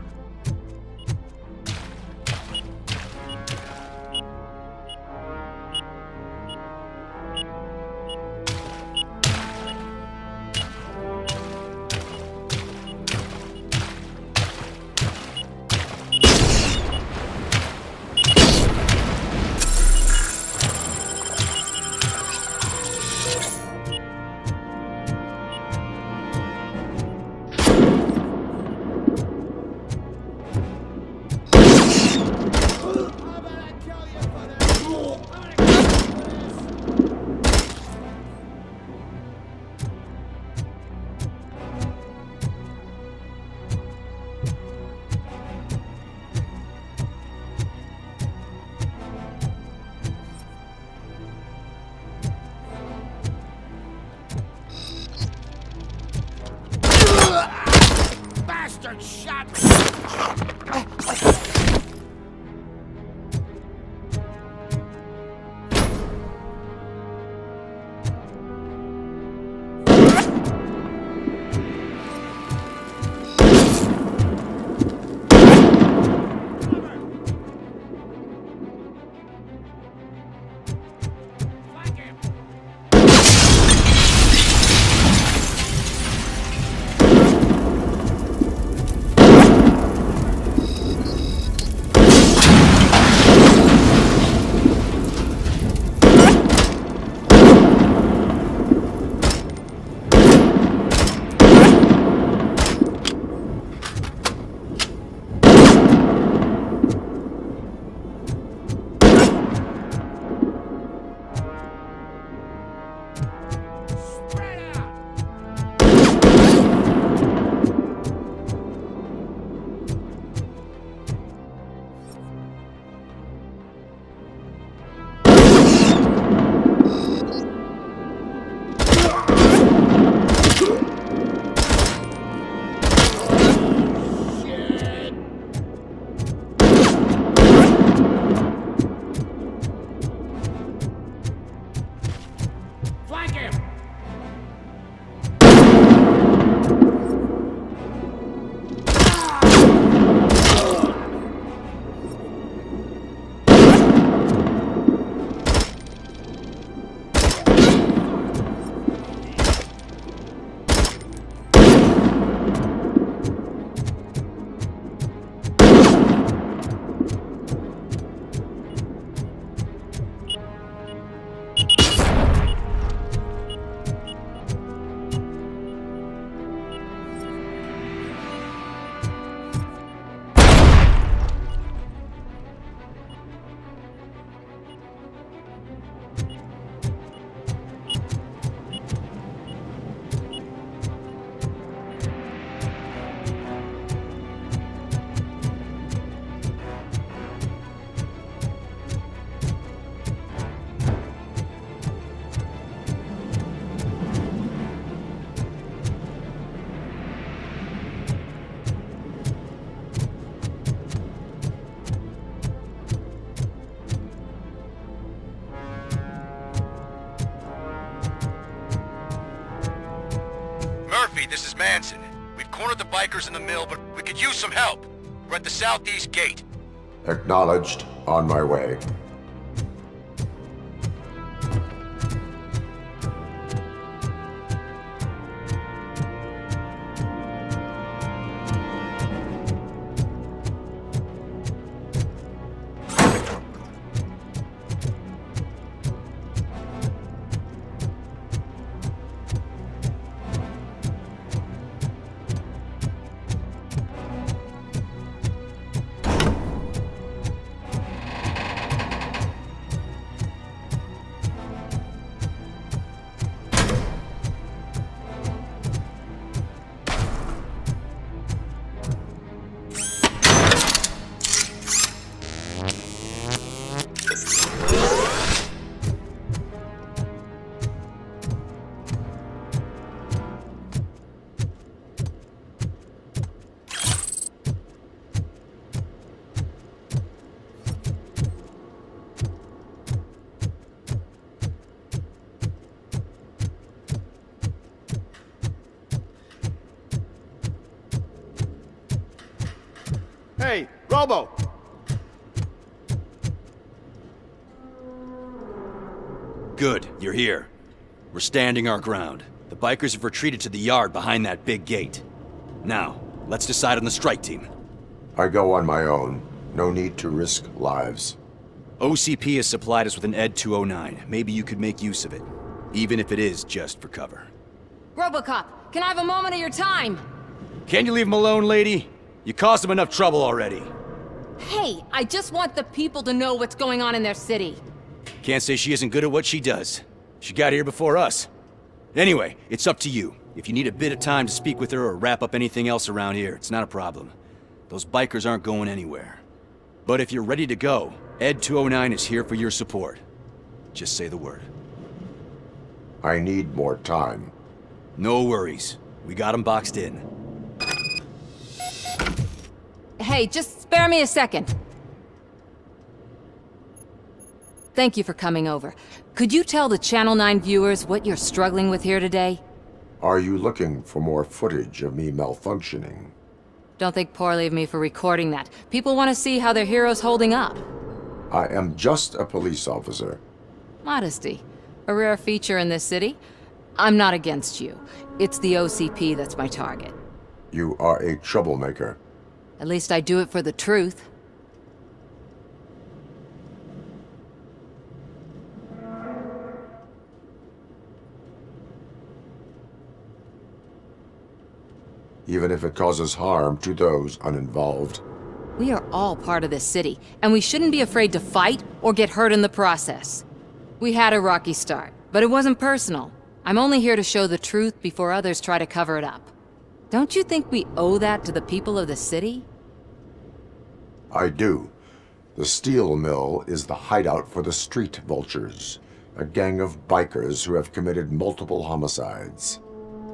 Bastard shot me! bikers in the mill, but we could use some help. We're at the southeast gate. Acknowledged. On my way. Hey, Robo! Good, you're here. We're standing our ground. The bikers have retreated to the yard behind that big gate. Now, let's decide on the strike team. I go on my own. No need to risk lives. OCP has supplied us with an Ed 209. Maybe you could make use of it, even if it is just for cover. RoboCop, can I have a moment of your time? Can you leave him alone, lady? You caused him enough trouble already. Hey, I just want the people to know what's going on in their city. Can't say she isn't good at what she does. She got here before us. Anyway, it's up to you. If you need a bit of time to speak with her or wrap up anything else around here, it's not a problem. Those bikers aren't going anywhere. But if you're ready to go, Ed 209 is here for your support. Just say the word. I need more time. No worries. We got him boxed in. Hey, just spare me a second. Thank you for coming over. Could you tell the Channel 9 viewers what you're struggling with here today? Are you looking for more footage of me malfunctioning? Don't think poorly of me for recording that. People want to see how their hero's holding up. I am just a police officer. Modesty. A rare feature in this city. I'm not against you. It's the OCP that's my target. You are a troublemaker. At least I do it for the truth. Even if it causes harm to those uninvolved. We are all part of this city, and we shouldn't be afraid to fight or get hurt in the process. We had a rocky start, but it wasn't personal. I'm only here to show the truth before others try to cover it up. Don't you think we owe that to the people of the city? I do. The steel mill is the hideout for the street vultures, a gang of bikers who have committed multiple homicides.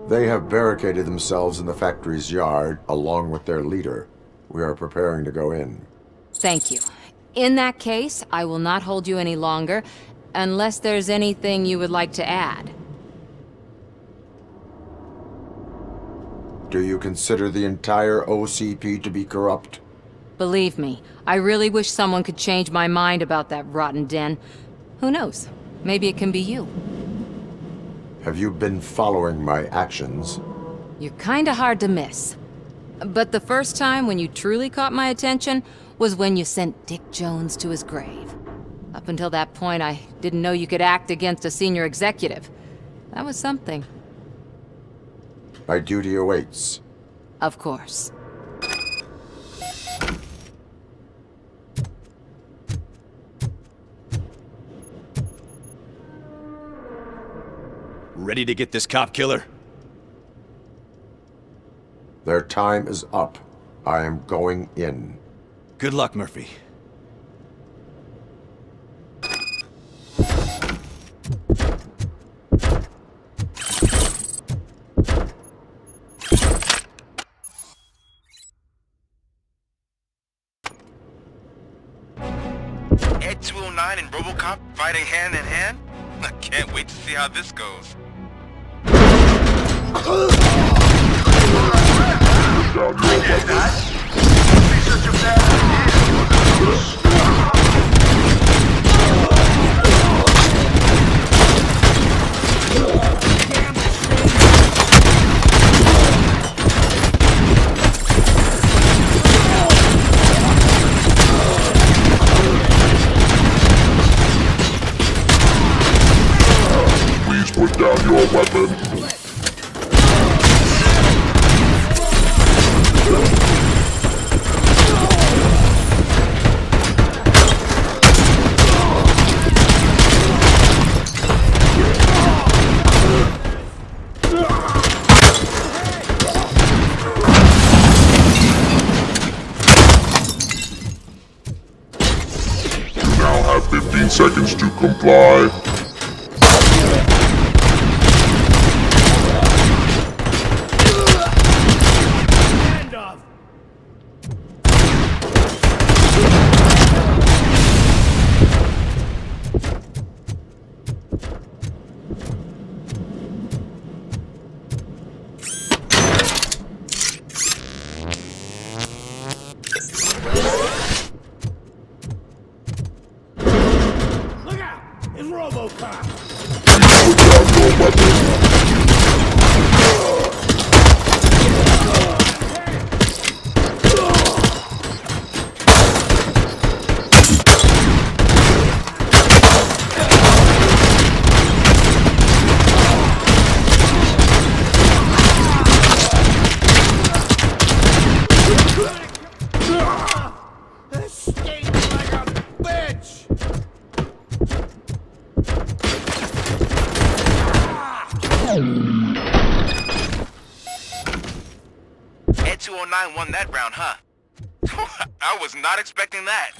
They have barricaded themselves in the factory's yard, along with their leader. We are preparing to go in. Thank you. In that case, I will not hold you any longer, unless there's anything you would like to add. Do you consider the entire OCP to be corrupt? Believe me, I really wish someone could change my mind about that rotten den. Who knows? Maybe it can be you. Have you been following my actions? You're kinda hard to miss. But the first time when you truly caught my attention was when you sent Dick Jones to his grave. Up until that point, I didn't know you could act against a senior executive. That was something. My duty awaits. Of course. Ready to get this cop killer? Their time is up. I am going in. Good luck, Murphy. Ed 209 and RoboCop fighting hand in hand? I can't wait to see how this goes. Please put down your weapon. You now have 15 seconds to comply. It's RoboCop! Please put down your weapon. This stinks like a bitch! Ed 209 won that round, huh? I was not expecting that.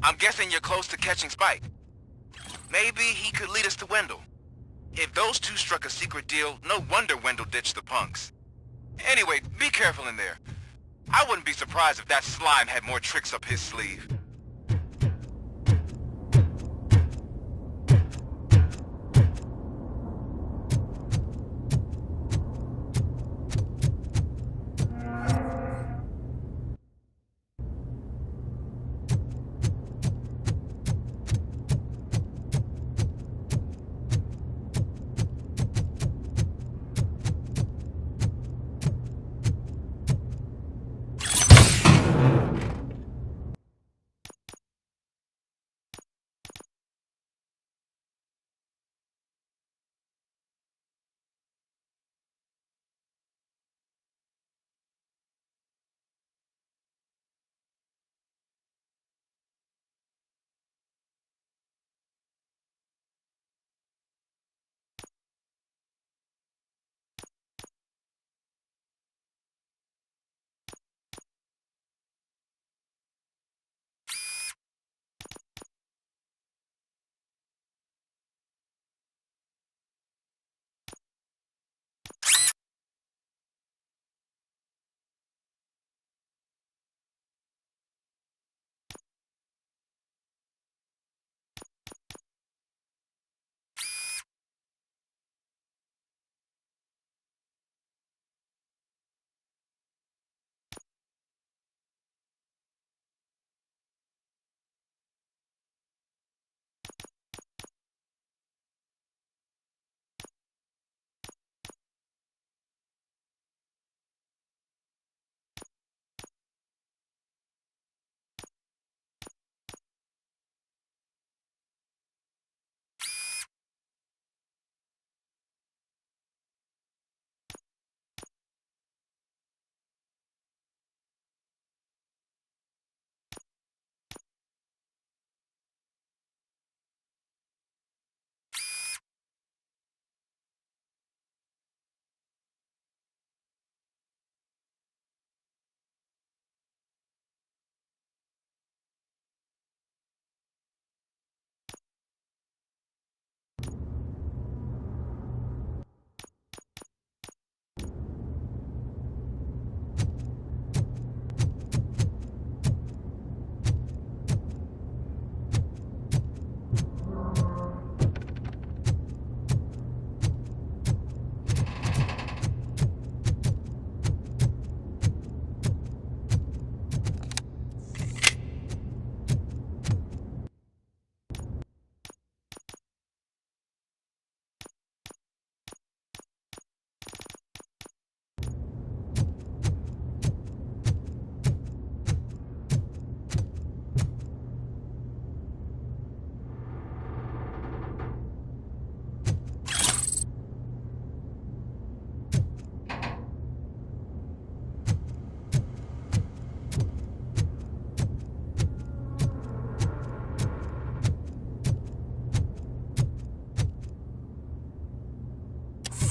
I'm guessing you're close to catching Spike. Maybe he could lead us to Wendell. If those two struck a secret deal, no wonder Wendell ditched the punks. Anyway, be careful in there. I wouldn't be surprised if that slime had more tricks up his sleeve.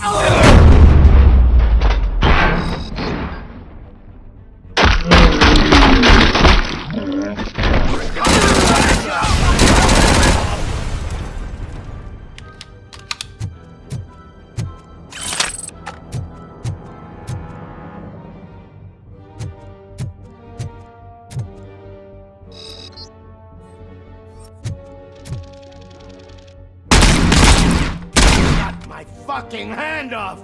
My fucking hand off!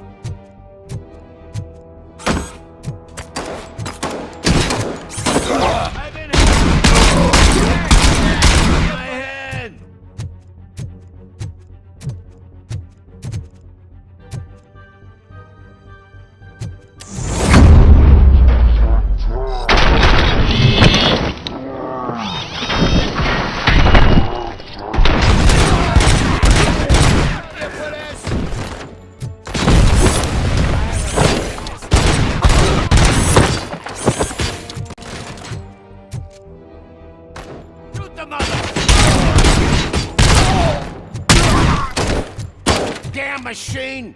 I've been my hand! Damn machine!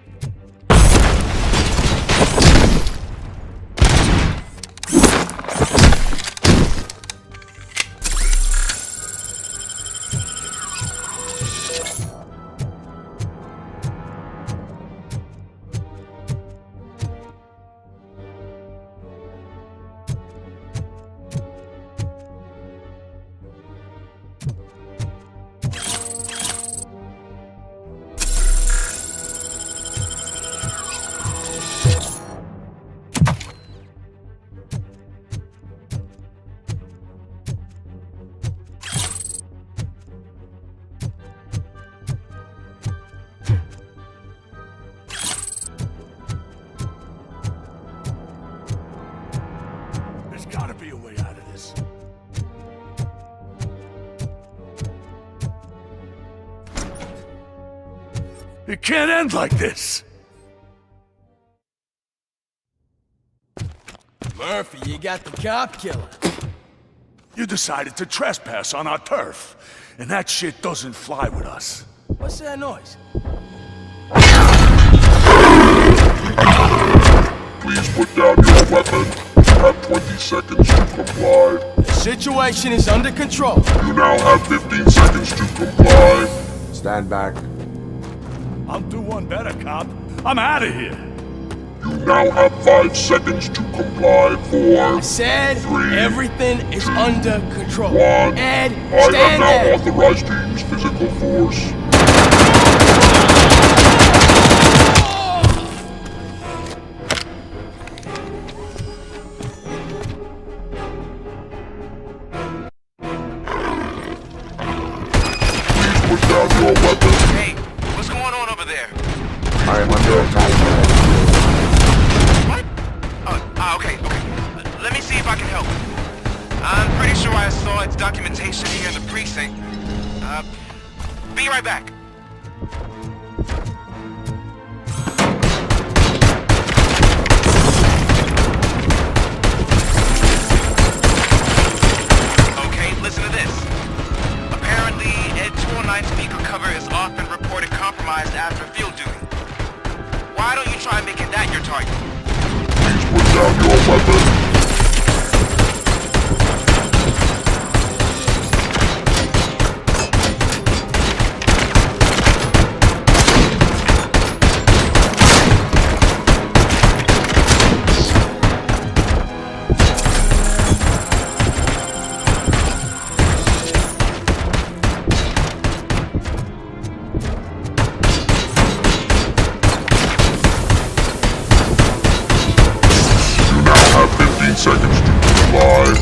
There's gotta be a way out of this. It can't end like this! Murphy, you got the cop killer. You decided to trespass on our turf, and that shit doesn't fly with us. What's that noise? Please put down your weapon. You have 20 seconds to comply. The situation is under control. You now have 15 seconds to comply. Stand back. I'll do one better, cop. I'm out of here. You now have 5 seconds to comply. 4, I said 3, everything is under control. 1. Ed, I stand am now there. authorized to use physical force. Please put down your weapon. Hey, what's going on over there? I am under attack. What? Okay. Let me see if I can help. I'm pretty sure I saw its documentation here in the precinct. Be right back. Okay, listen to this. Apparently, Ed 209 speaker cover is often reported compromised after field duty. Why don't you try making that your target? Please put down your weapon. Seconds to comply.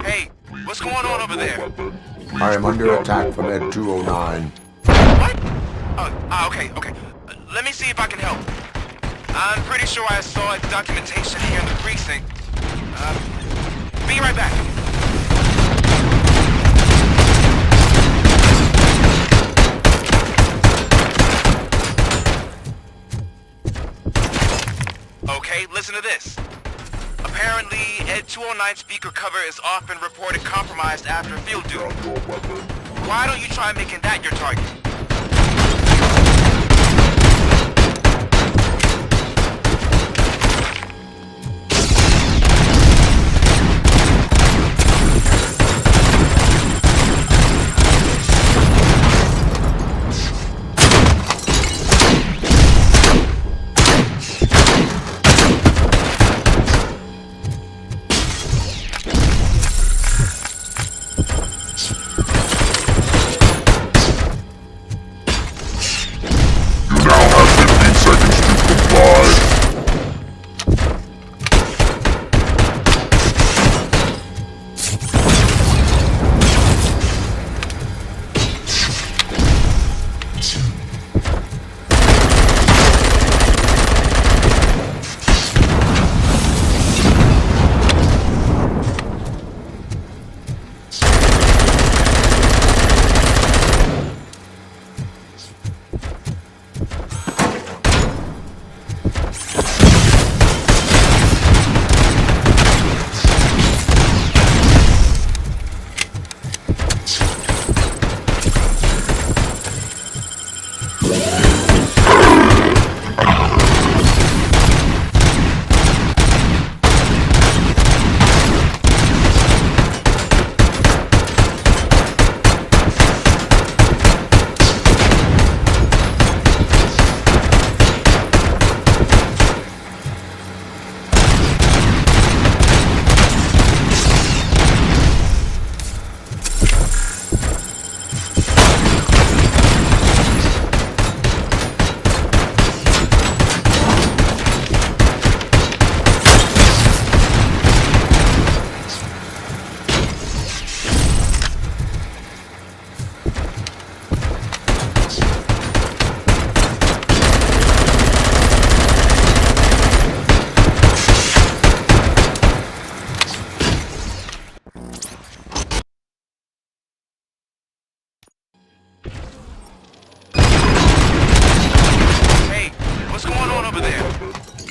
Hey, what's going on over there? I am under attack from Ed 209. What? Okay. Let me see if I can help. I'm pretty sure I saw its documentation here in the precinct. Be right back. Okay, listen to this. Apparently, Ed 209 speaker cover is off and reported compromised after field duty. Why don't you try making that your target?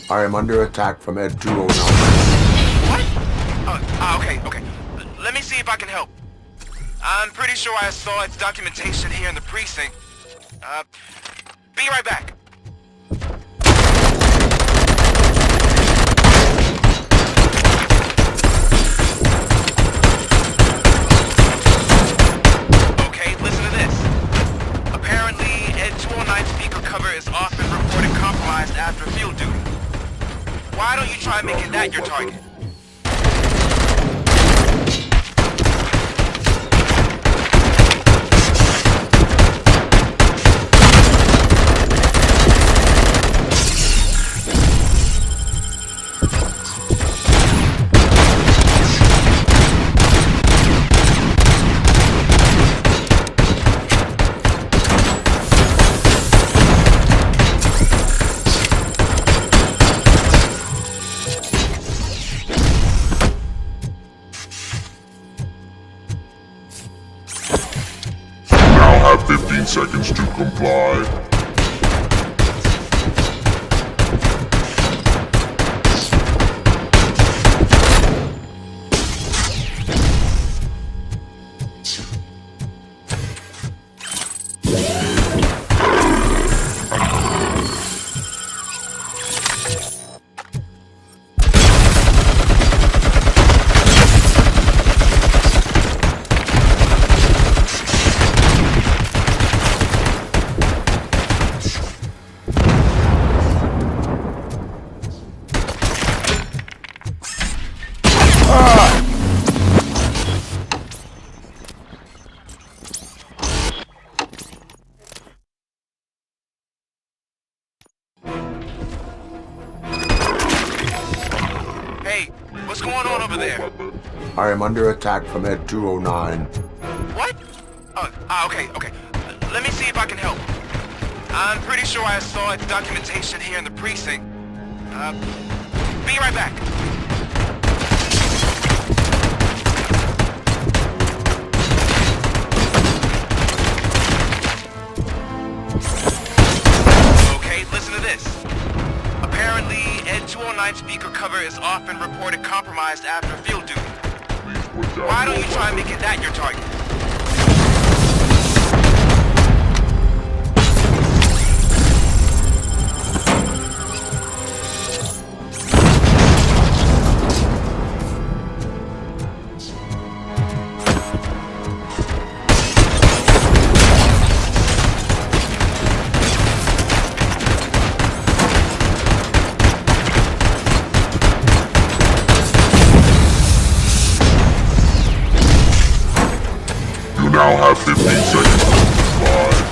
I am under attack from Ed 209. What? Okay. Let me see if I can help. I'm pretty sure I saw its documentation here in the precinct. Be right back. Okay, listen to this. Apparently, Ed 209 speaker cover is off and reported compromised after field duty. Why don't you try making that your target? Have 15 seconds to comply. Hey, what's going on over there? I am under attack from Ed 209. What? Okay. Let me see if I can help. I'm pretty sure I saw its documentation here in the precinct. Be right back. Okay, listen to this. Apparently, Ed 209 209 speaker cover is off and reported compromised after field duty. Why don't you try making that your target? You now have 15 seconds to comply.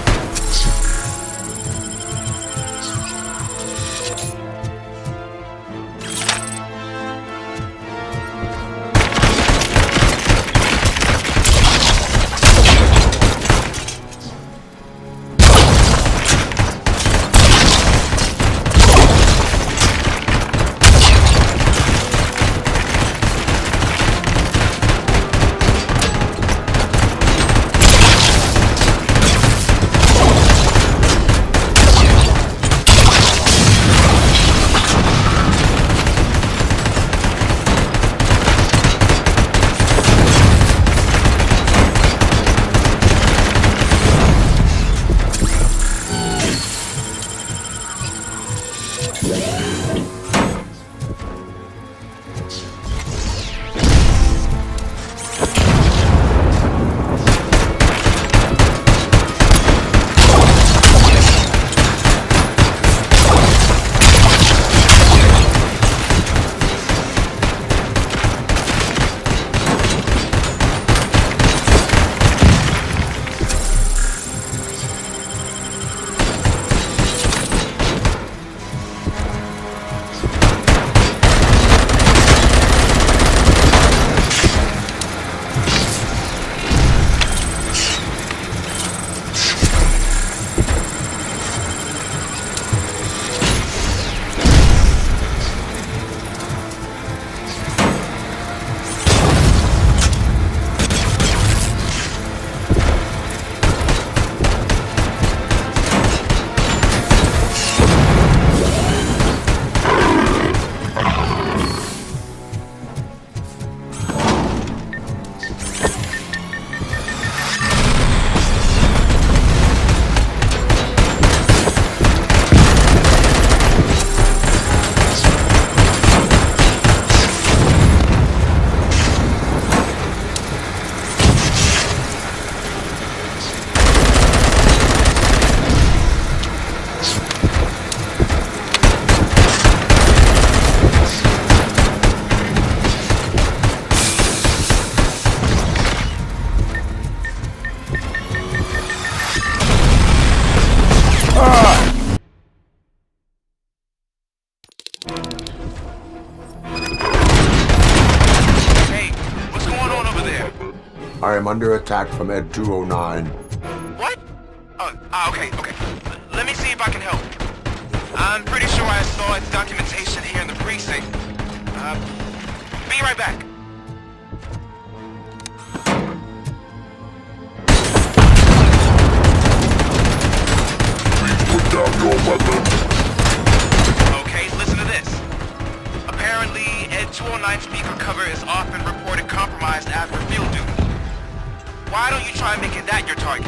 I am under attack from Ed 209. What? Oh, okay. Let me see if I can help. I'm pretty sure I saw its documentation here in the precinct. Be right back. Please put down your weapon. Okay, listen to this. Apparently, Ed 209 speaker cover is off and reported compromised after field duty. Why don't you try making that your target?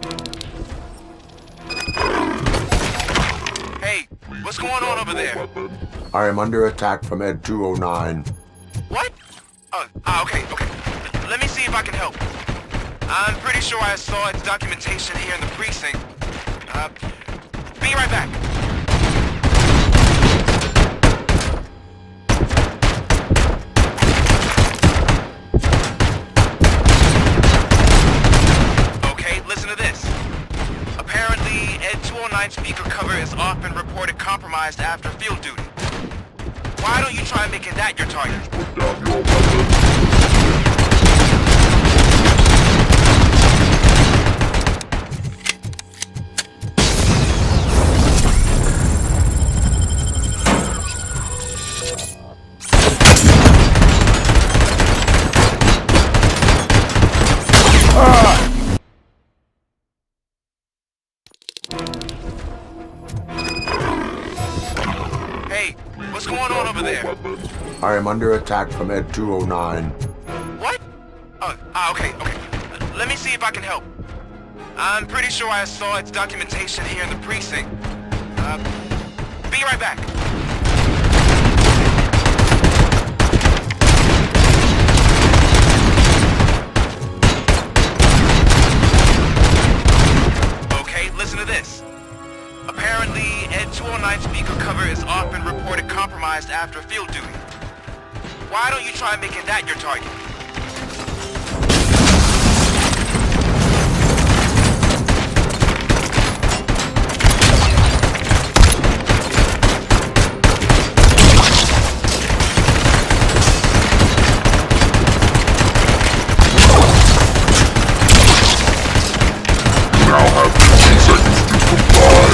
Hey, what's going on over there? I am under attack from Ed 209. What? Okay. Let me see if I can help. I'm pretty sure I saw its documentation here in the precinct. Be right back. Okay, listen to this. Apparently, Ed 209 speaker cover is off and reported compromised after field duty. Why don't you try making that your target? Put down your weapon. Hey, what's going on over there? I am under attack from Ed 209. What? Okay. Let me see if I can help. I'm pretty sure I saw its documentation here in the precinct. Be right back. Okay, listen to this. Apparently, Ed 209 speaker cover is off and reported compromised after field duty. Why don't you try making that your target? You now have 15 seconds to comply.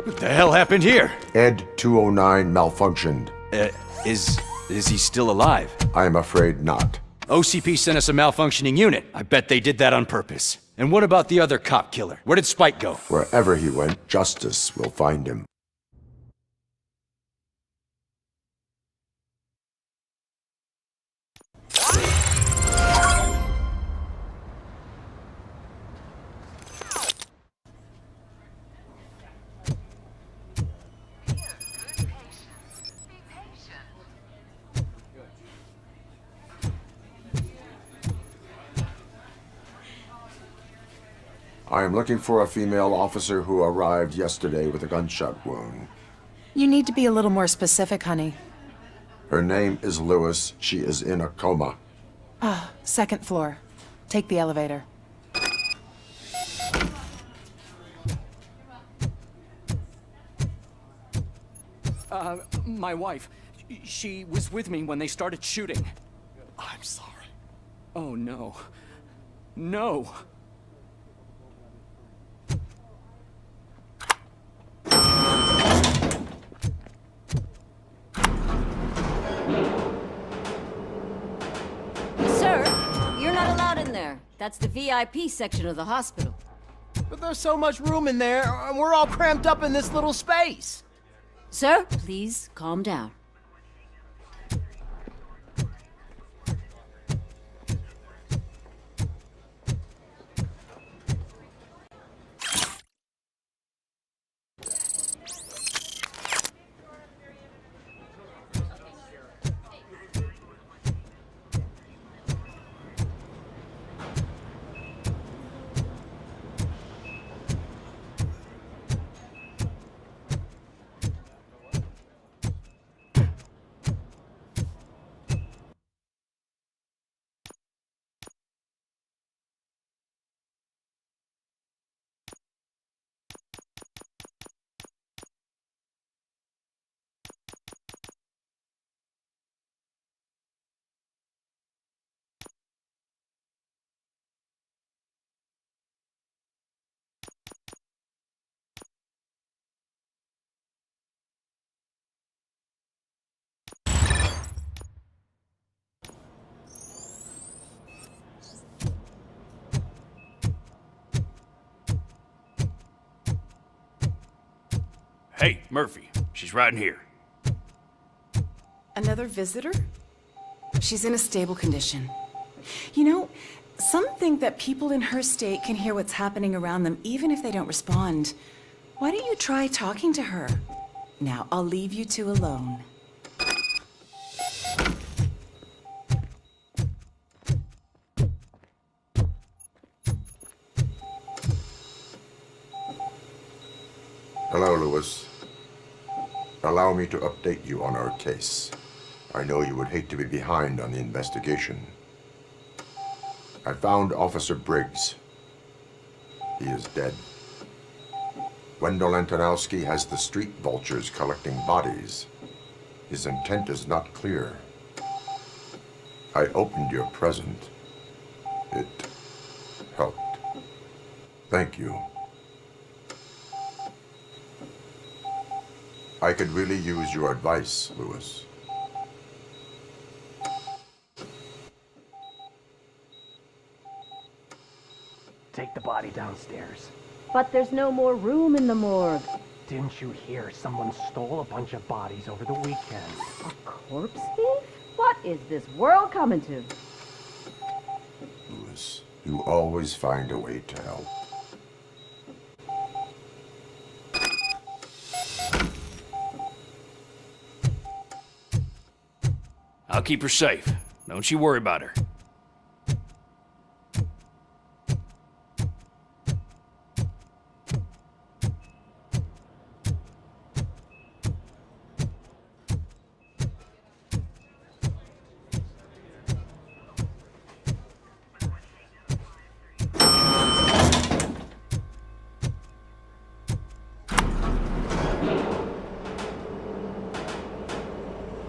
What the hell happened here? Ed 209 malfunctioned. Is he still alive? I am afraid not. OCP sent us a malfunctioning unit. I bet they did that on purpose. And what about the other cop killer? Where did Spike go? Wherever he went, justice will find him. I am looking for a female officer who arrived yesterday with a gunshot wound. You need to be a little more specific, honey. Her name is Lewis. She is in a coma. Ah, second floor. Take the elevator. My wife. She was with me when they started shooting. I'm sorry. Oh, no. No! Sir, you're not allowed in there. That's the VIP section of the hospital. But there's so much room in there, and we're all cramped up in this little space. Sir, please calm down. Hey, Murphy. She's right in here. Another visitor? She's in a stable condition. You know, some think that people in her state can hear what's happening around them even if they don't respond. Why don't you try talking to her? Now, I'll leave you two alone. Hello, Lewis. Allow me to update you on our case. I know you would hate to be behind on the investigation. I found Officer Briggs. He is dead. Wendell Antonowski has the street vultures collecting bodies. His intent is not clear. I opened your present. It helped. Thank you. I could really use your advice, Lewis. Take the body downstairs. But there's no more room in the morgue. Didn't you hear someone stole a bunch of bodies over the weekend? A corpse thief? What is this world coming to? Lewis, you always find a way to help. I'll keep her safe. Don't you worry about her.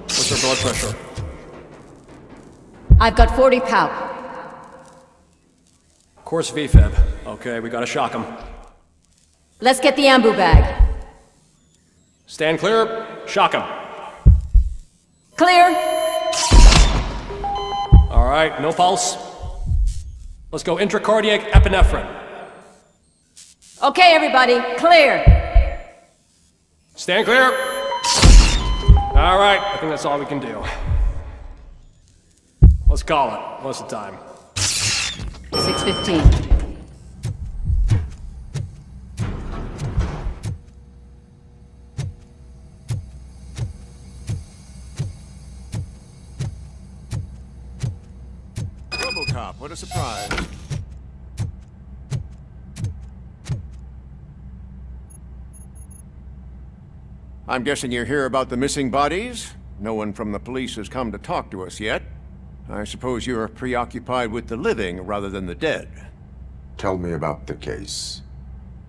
What's her blood pressure? I've got 40 power. course VFib. Okay, we gotta shock him. Let's get the ambu bag. Stand clear, shock him. Clear. All right, no pulse. Let's go intracardiac epinephrine. Okay, everybody, clear. Stand clear. All right, I think that's all we can do. Let's call it. What's the time? 6:15. RoboCop, what a surprise. I'm guessing you're here about the missing bodies? No one from the police has come to talk to us yet. I suppose you're preoccupied with the living rather than the dead. Tell me about the case.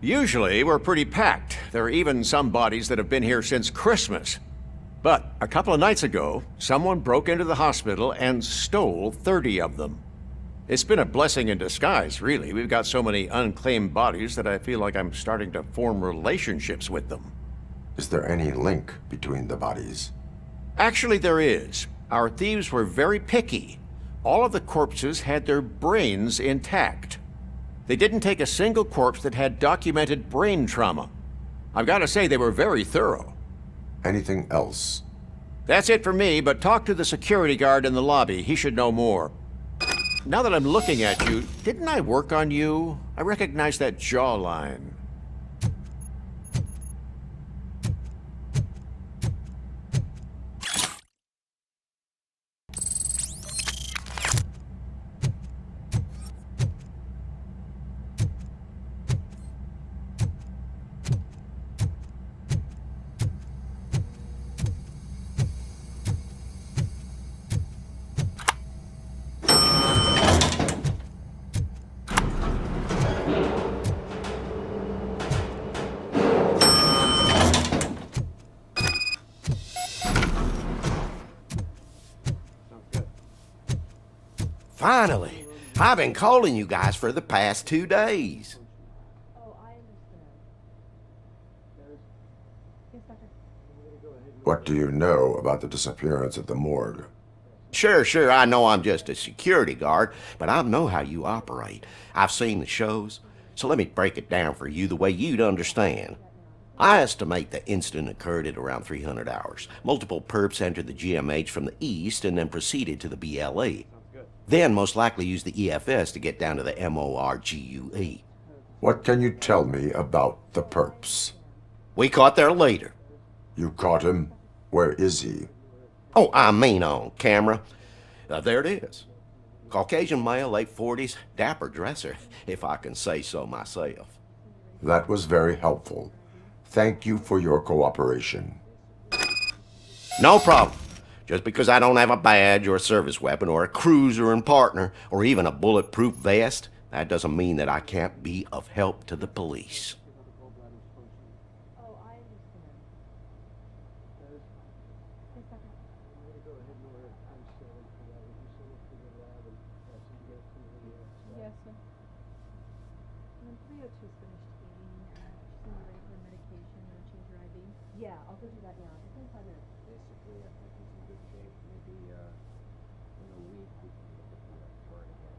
Usually, we're pretty packed. There are even some bodies that have been here since Christmas. But a couple of nights ago, someone broke into the hospital and stole 30 of them. It's been a blessing in disguise, really. We've got so many unclaimed bodies that I feel like I'm starting to form relationships with them. Is there any link between the bodies? Actually, there is. Our thieves were very picky. All of the corpses had their brains intact. They didn't take a single corpse that had documented brain trauma. I've got to say, they were very thorough. Anything else? That's it for me, but talk to the security guard in the lobby. He should know more. Now that I'm looking at you, didn't I work on you? I recognize that jawline. Finally! I've been calling you guys for the past 2 days. What do you know about the disappearance at the morgue? Sure, I know I'm just a security guard, but I know how you operate. I've seen the shows, so let me break it down for you the way you'd understand. I estimate the incident occurred at around 300 hours. Multiple perps entered the GMH from the east and then proceeded to the BLE. Then most likely used the EFS to get down to the MORGUE. What can you tell me about the perps? We caught their leader. You caught him? Where is he? Oh, I mean on camera. There it is. Caucasian male, late 40s, dapper dresser, if I can say so myself. That was very helpful. Thank you for your cooperation. No problem. Just because I don't have a badge or a service weapon or a cruiser and partner or even a bulletproof vest, that doesn't mean that I can't be of help to the police. Yeah, I'll go do that now. It's in 5 minutes. Basically, I think he's in good shape. Maybe, in a week we can look at the chart again.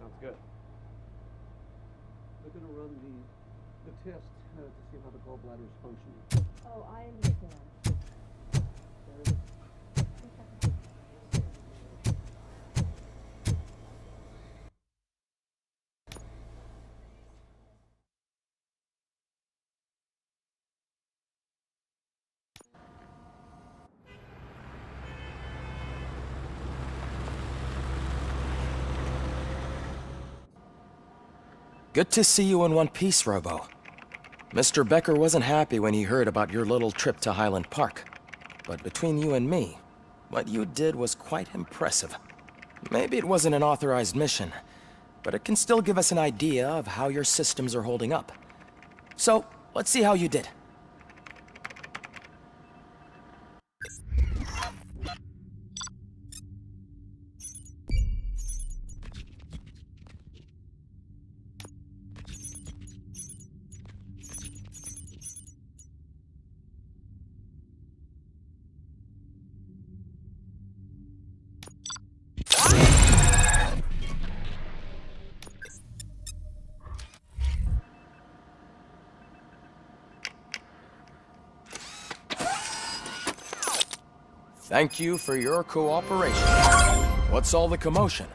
Sounds good. They're gonna run the test to see how the gallbladder is functioning. Oh, I understand. Good to see you in one piece, Robo. Mr. Becker wasn't happy when he heard about your little trip to Highland Park. But between you and me, what you did was quite impressive. Maybe it wasn't an authorized mission, but it can still give us an idea of how your systems are holding up. So, let's see how you did. Thank you for your cooperation. What's all the commotion?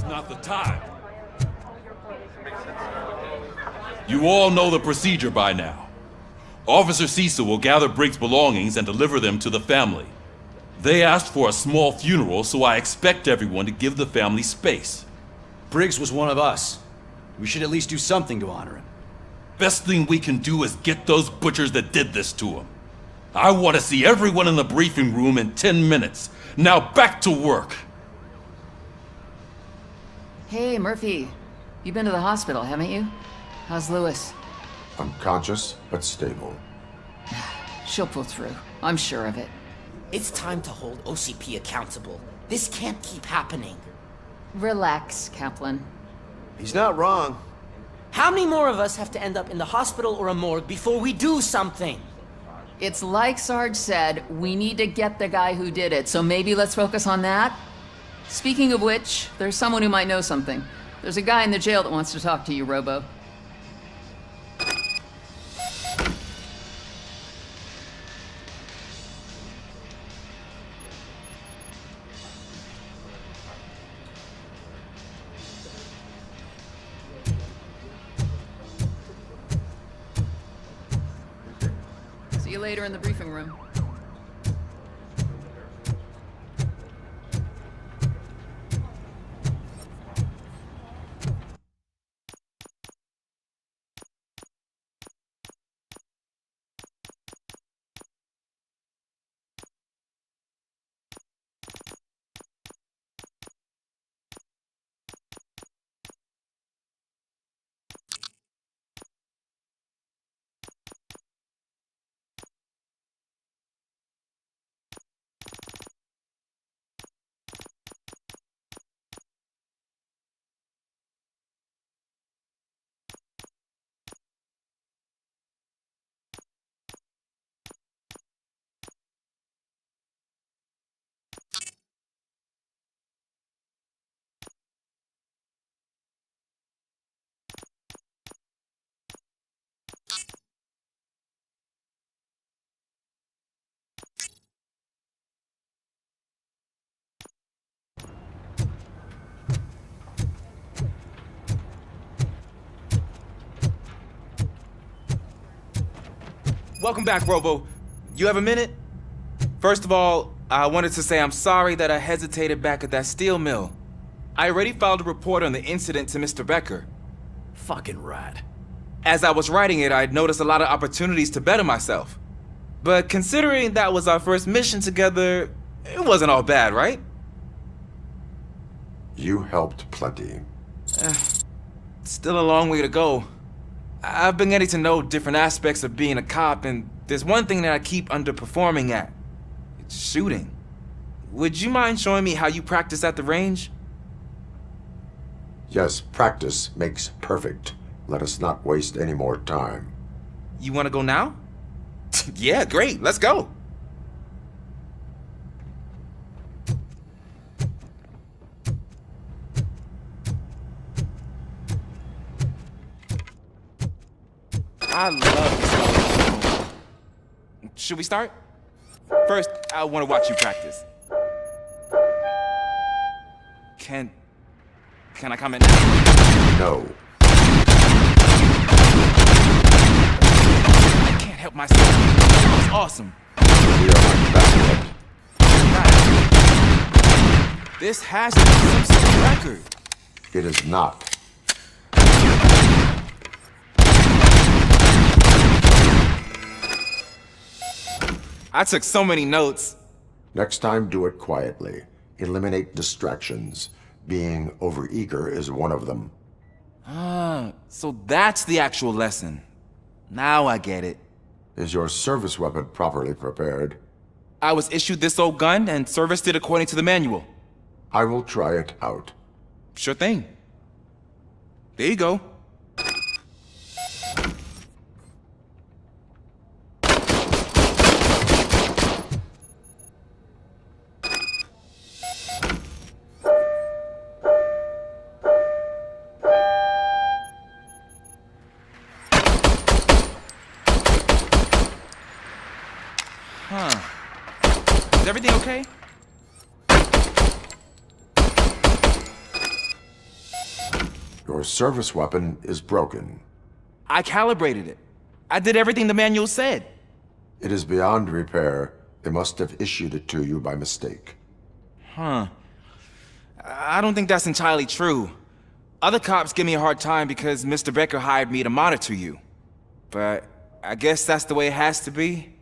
Not the time. You all know the procedure by now. Officer Cecil will gather Briggs' belongings and deliver them to the family. They asked for a small funeral, so I expect everyone to give the family space. Briggs was one of us. We should at least do something to honor him. Best thing we can do is get those butchers that did this to him. I want to see everyone in the briefing room in 10 minutes. Now back to work. Hey, Murphy. You've been to the hospital, haven't you? How's Lewis? Unconscious, but stable. She'll pull through. I'm sure of it. It's time to hold OCP accountable. This can't keep happening. Relax, Kaplan. He's not wrong. How many more of us have to end up in the hospital or a morgue before we do something? It's like Sarge said, we need to get the guy who did it, so maybe let's focus on that? Speaking of which, there's someone who might know something. There's a guy in the jail that wants to talk to you, Robo. See you you later in the briefing room. Welcome back, Robo. You have a minute? First of all, I wanted to say I'm sorry that I hesitated back at that steel mill. I already filed a report on the incident to Mr. Becker. Fucking rat. As I was writing it, I'd noticed a lot of opportunities to better myself. But considering that was our first mission together, it wasn't all bad, right? You helped plenty. Still a long way to go. I've been getting to know different aspects of being a cop, and there's one thing that I keep underperforming at. It's shooting. Would you mind showing me how you practice at the range? Yes, practice makes perfect. Let us not waste any more time. You want to go now? Yeah, great. Let's go. I love this. Should we start? First, I want to watch you practice. Can I comment now? No. I can't help myself. That was awesome. We are back yet. This has to be some sort of record. It is not. I took so many notes. Next time, do it quietly. Eliminate distractions. Being overeager is one of them. Ah, so that's the actual lesson. Now I get it. Is your service weapon properly prepared? I was issued this old gun and serviced it according to the manual. I will try it out. Sure thing. There you go. Is everything okay? Your service weapon is broken. I calibrated it. I did everything the manual said. It is beyond repair. They must have issued it to you by mistake. Huh. I don't think that's entirely true. Other cops give me a hard time because Mr. Becker hired me to monitor you. But I guess that's the way it has to be.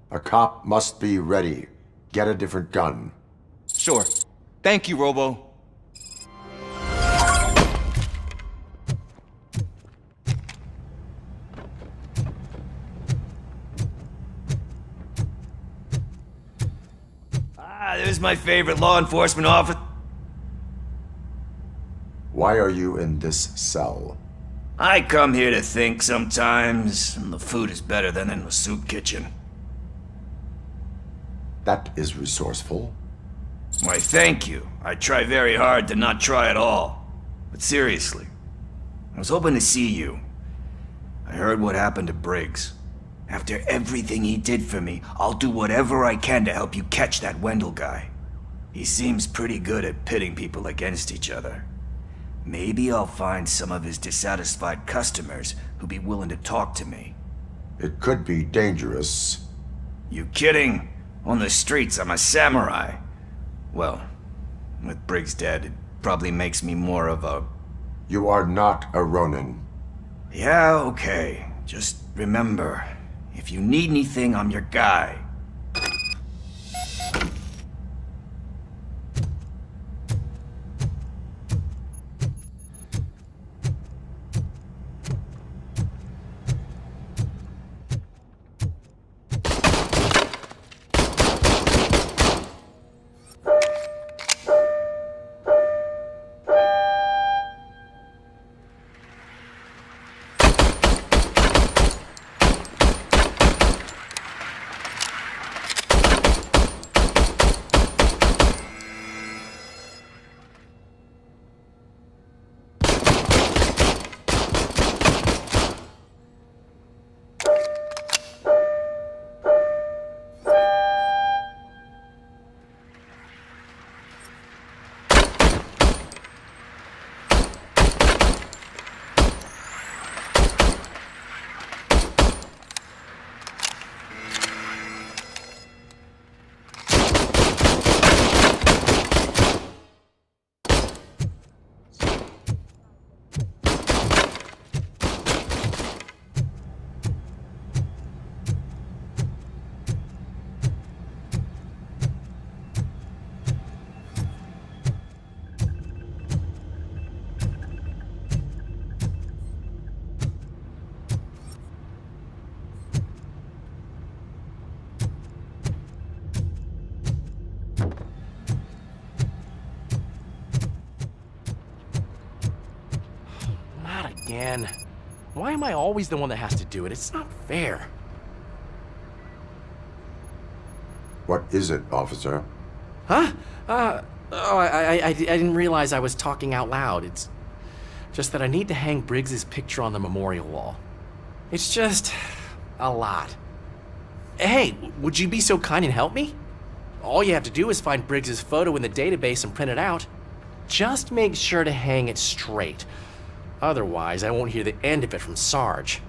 A cop must be ready. Get a different gun. Sure. Thank you, Robo. There's my favorite law enforcement officer. Why are you in this cell? I come here to think sometimes, and the food is better than in the soup kitchen. That is resourceful. Why, thank you. I try very hard to not try at all. But seriously, I was hoping to see you. I heard what happened to Briggs. After everything he did for me, I'll do whatever I can to help you catch that Wendell guy. He seems pretty good at pitting people against each other. Maybe I'll find some of his dissatisfied customers who'd be willing to talk to me. It could be dangerous. You kidding? On the streets, I'm a samurai. Well, with Briggs dead, it probably makes me more of a... You are not a Ronin. Yeah, okay. Just remember, if you need anything, I'm your guy. Again. Why am I always the one that has to do it? It's not fair. What is it, officer? Huh? I didn't realize I was talking out loud. It's just that I need to hang Briggs's picture on the memorial wall. It's just a lot. Hey, would you be so kind and help me? All you have to do is find Briggs's photo in the database and print it out. Just make sure to hang it straight. Otherwise, I won't hear the end of it from Sarge.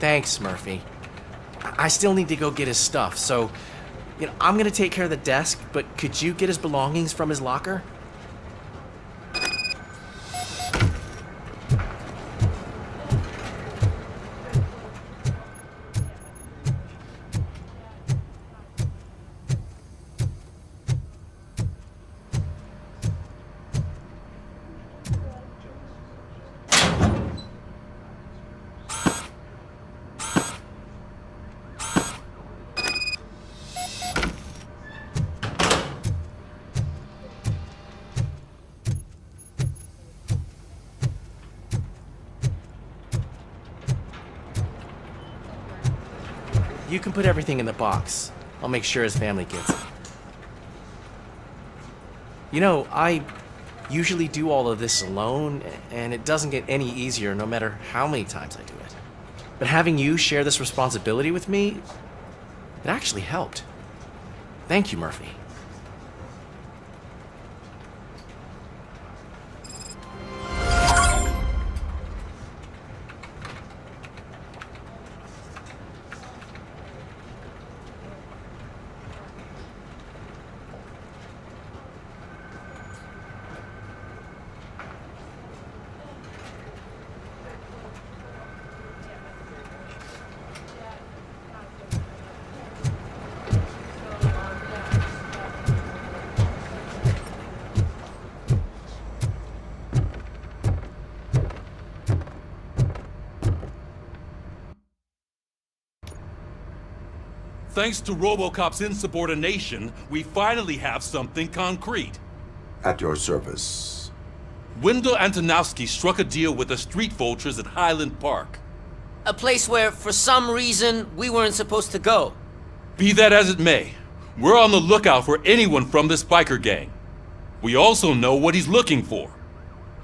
Thanks, Murphy. I still need to go get his stuff, so, I'm gonna take care of the desk, but could you get his belongings from his locker? You can put everything in the box. I'll make sure his family gets it. I usually do all of this alone, and it doesn't get any easier no matter how many times I do it. But having you share this responsibility with me, it actually helped. Thank you, Murphy. Thanks to RoboCop's insubordination, we finally have something concrete. At your service. Wendell Antonowski struck a deal with the street vultures at Highland Park. A place where, for some reason, we weren't supposed to go. Be that as it may, we're on the lookout for anyone from this biker gang. We also know what he's looking for.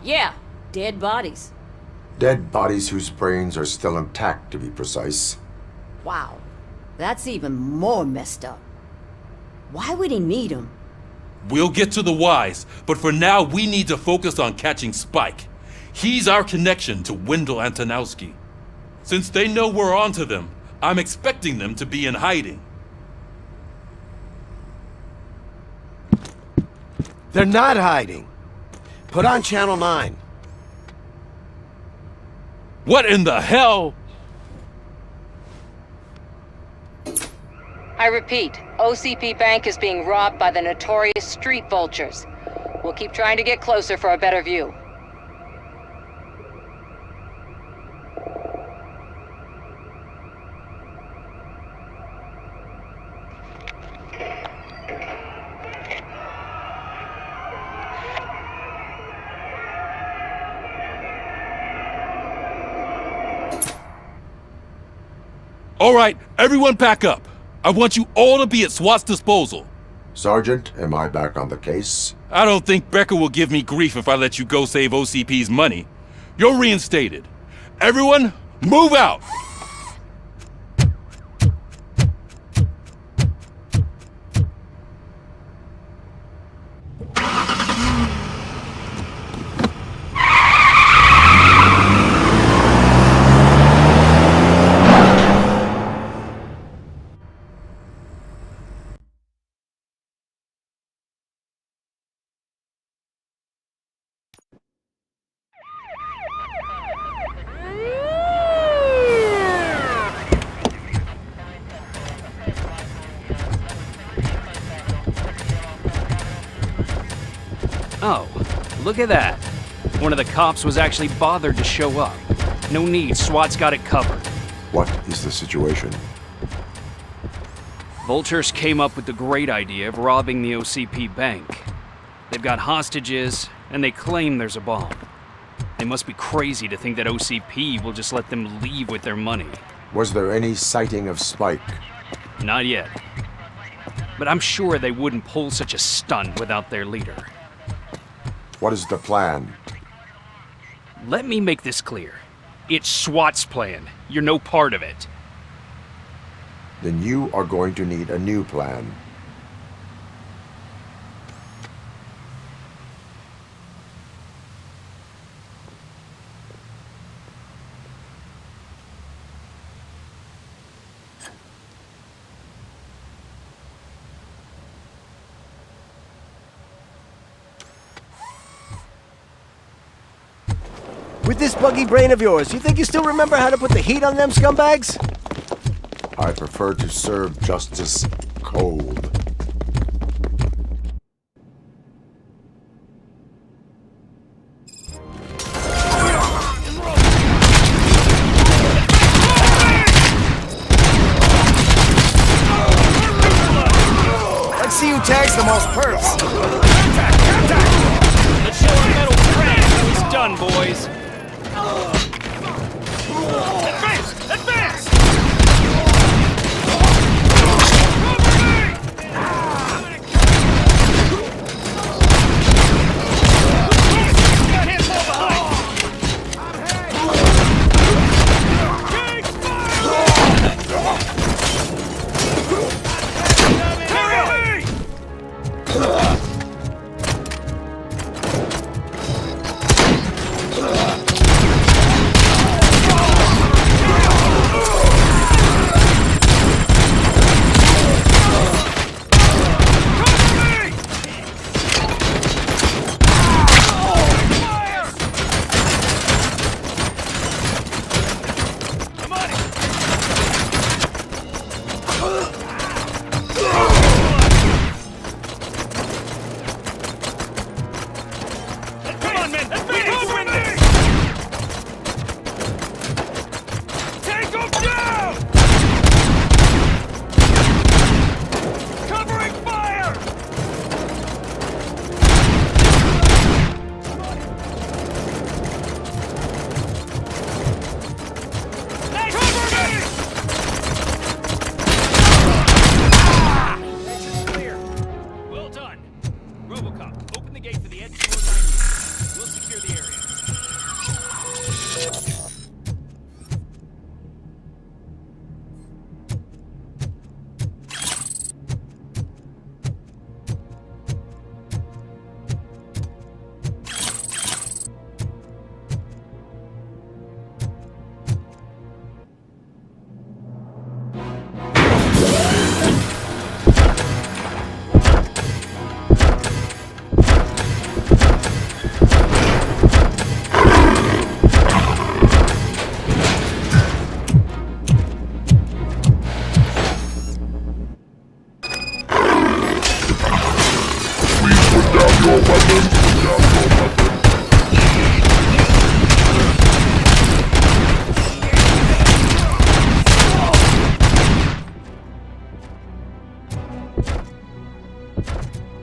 Yeah, dead bodies. Dead bodies whose brains are still intact, to be precise. Wow, that's even more messed up. Why would he need them? We'll get to the whys, but for now we need to focus on catching Spike. He's our connection to Wendell Antonowski. Since they know we're onto them, I'm expecting them to be in hiding. They're not hiding. Put on Channel 9. What in the hell? I repeat, OCP Bank is being robbed by the notorious street vultures. We'll keep trying to get closer for a better view. All right, everyone back up. I want you all to be at SWAT's disposal. Sergeant, am I back on the case? I don't think Becker will give me grief if I let you go save OCP's money. You're reinstated. Everyone, move out! Oh, look at that. One of the cops was actually bothered to show up. No need, SWAT's got it covered. What is the situation? Vultures came up with the great idea of robbing the OCP bank. They've got hostages, and they claim there's a bomb. They must be crazy to think that OCP will just let them leave with their money. Was there any sighting of Spike? Not yet. But I'm sure they wouldn't pull such a stunt without their leader. What is the plan? Let me make this clear. It's SWAT's plan. You're no part of it. Then you are going to need a new plan. With this buggy brain of yours, you think you still remember how to put the heat on them scumbags? I prefer to serve justice cold. Let's see who tags the most perps. Let's show our metal friend how he's done, boys. Advance! Advance!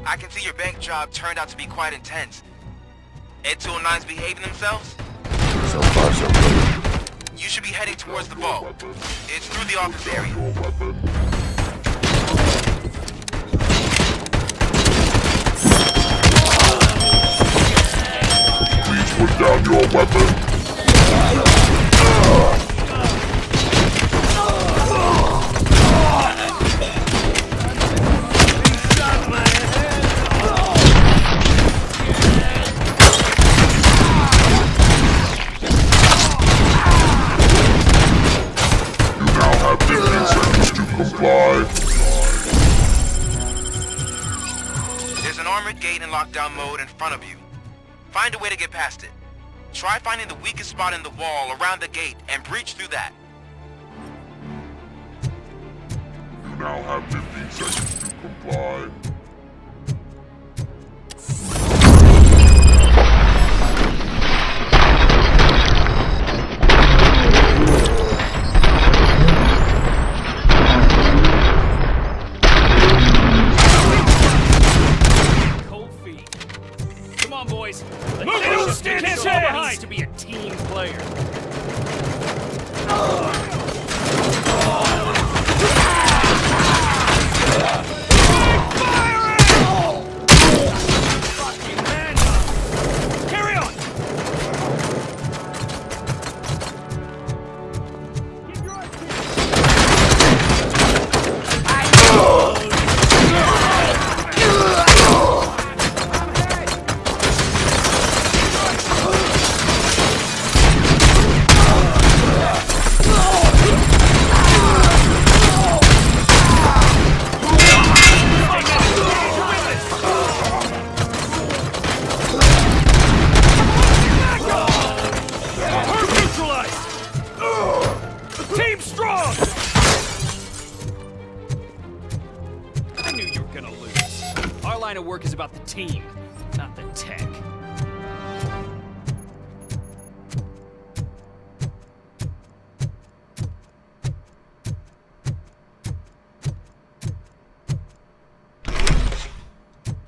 I can see your bank job turned out to be quite intense. Ed 209's behaving themselves? So far, so good. You should be heading towards the vault. It's through the office area. Please put down your weapon. There's an armored gate in lockdown mode in front of you. Find a way to get past it. Try finding the weakest spot in the wall around the gate and breach through that. You now have 15 seconds to comply. Boys, let's stand behind to be a team player. Carry on. Oh! team, not the tech.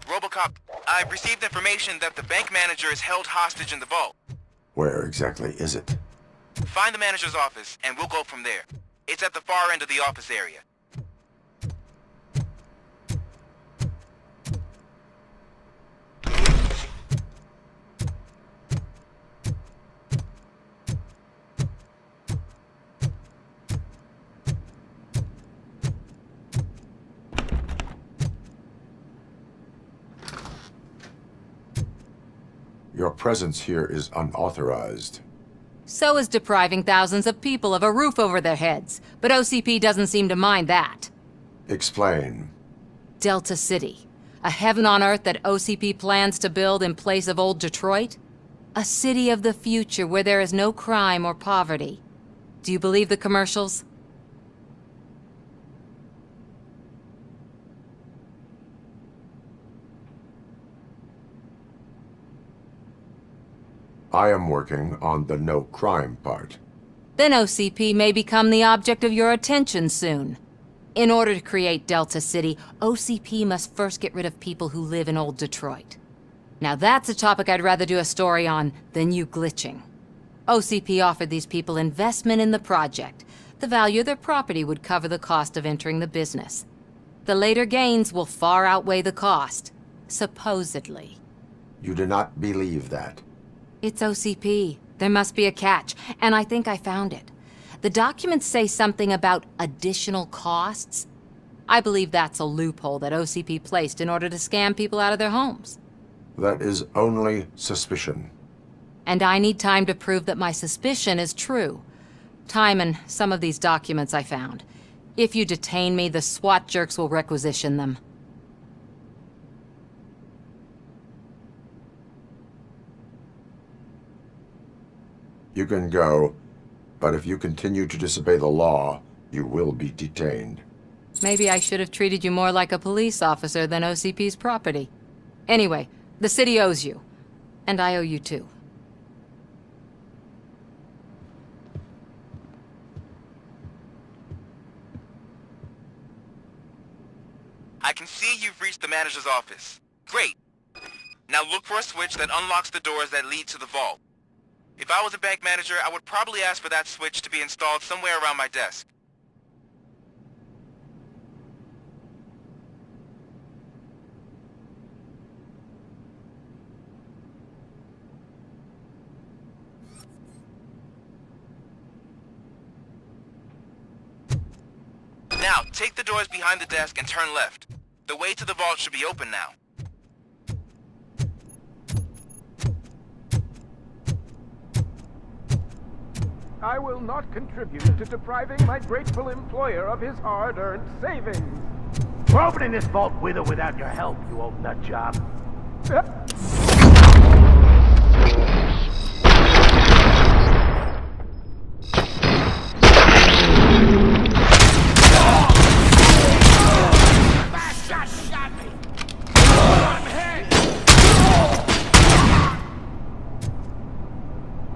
RoboCop, I've received information that the bank manager is held hostage in the vault. Where exactly is it? Find the manager's office, and we'll go from there. It's at the far end of the office area. Your presence here is unauthorized. So is depriving thousands of people of a roof over their heads, but OCP doesn't seem to mind that. Explain. Delta City, a heaven on earth that OCP plans to build in place of old Detroit? A city of the future where there is no crime or poverty. Do you believe the commercials? I am working on the no crime part. Then OCP may become the object of your attention soon. In order to create Delta City, OCP must first get rid of people who live in old Detroit. Now that's a topic I'd rather do a story on than you glitching. OCP offered these people investment in the project. The value of their property would cover the cost of entering the business. The later gains will far outweigh the cost, supposedly. You do not believe that. It's OCP. There must be a catch, and I think I found it. The documents say something about additional costs. I believe that's a loophole that OCP placed in order to scam people out of their homes. That is only suspicion. And I need time to prove that my suspicion is true. Time and some of these documents I found. If you detain me, the SWAT jerks will requisition them. You can go, but if you continue to disobey the law, you will be detained. Maybe I should have treated you more like a police officer than OCP's property. Anyway, the city owes you. And I owe you too. I can see you've reached the manager's office. Great. Now look for a switch that unlocks the doors that lead to the vault. If I was a bank manager, I would probably ask for that switch to be installed somewhere around my desk. Now, take the doors behind the desk and turn left. The way to the vault should be open now. I will not contribute to depriving my grateful employer of his hard-earned savings. We're opening this vault with or without your help, you old nut job.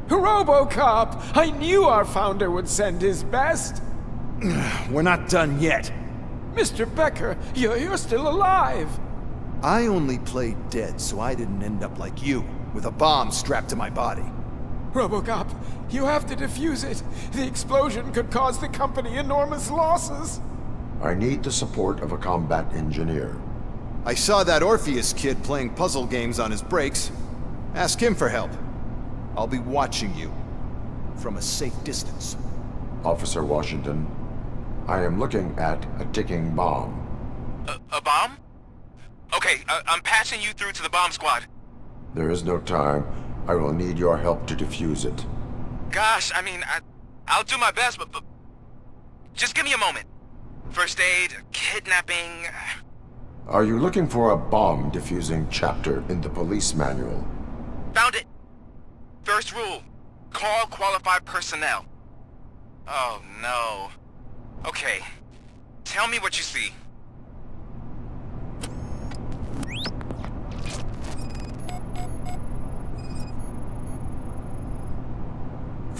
RoboCop! I knew our founder would send his best! We're not done yet. Mr. Becker, you're still alive! I only played dead so I didn't end up like you, with a bomb strapped to my body. RoboCop, you have to defuse it. The explosion could cause the company enormous losses. I need the support of a combat engineer. I saw that Orpheus kid playing puzzle games on his breaks. Ask him for help. I'll be watching you from a safe distance. Officer Washington, I am looking at a ticking bomb. A bomb? Okay, I'm passing you through to the bomb squad. There is no time. I will need your help to defuse it. Gosh, I mean, I'll do my best, but just give me a moment. First aid, kidnapping... Are you looking for a bomb defusing chapter in the police manual? Found it! First rule, call qualified personnel. Oh no. Okay, tell me what you see.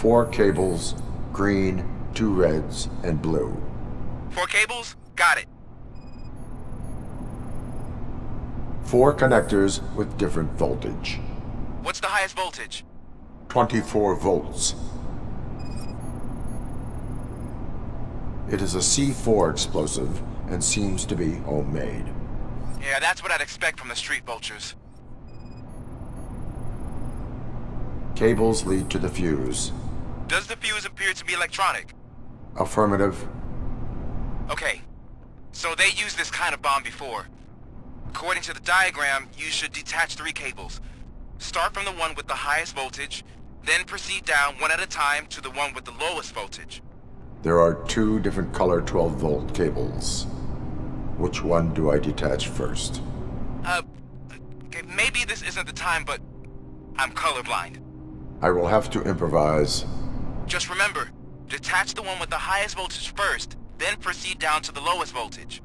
4 cables, green, 2 reds, and blue. 4 cables? Got it. 4 connectors with different voltage. What's the highest voltage? 24 volts. It is a C4 explosive and seems to be homemade. Yeah, that's what I'd expect from the street vultures. Cables lead to the fuse. Does the fuse appear to be electronic? Affirmative. Okay, so they used this kind of bomb before. According to the diagram, you should detach 3 cables. Start from the one with the highest voltage, then proceed down one at a time to the one with the lowest voltage. There are 2 different color 12-volt cables. Which one do I detach first? Okay, maybe this isn't the time, but I'm colorblind. I will have to improvise. Just remember, detach the one with the highest voltage first, then proceed down to the lowest voltage.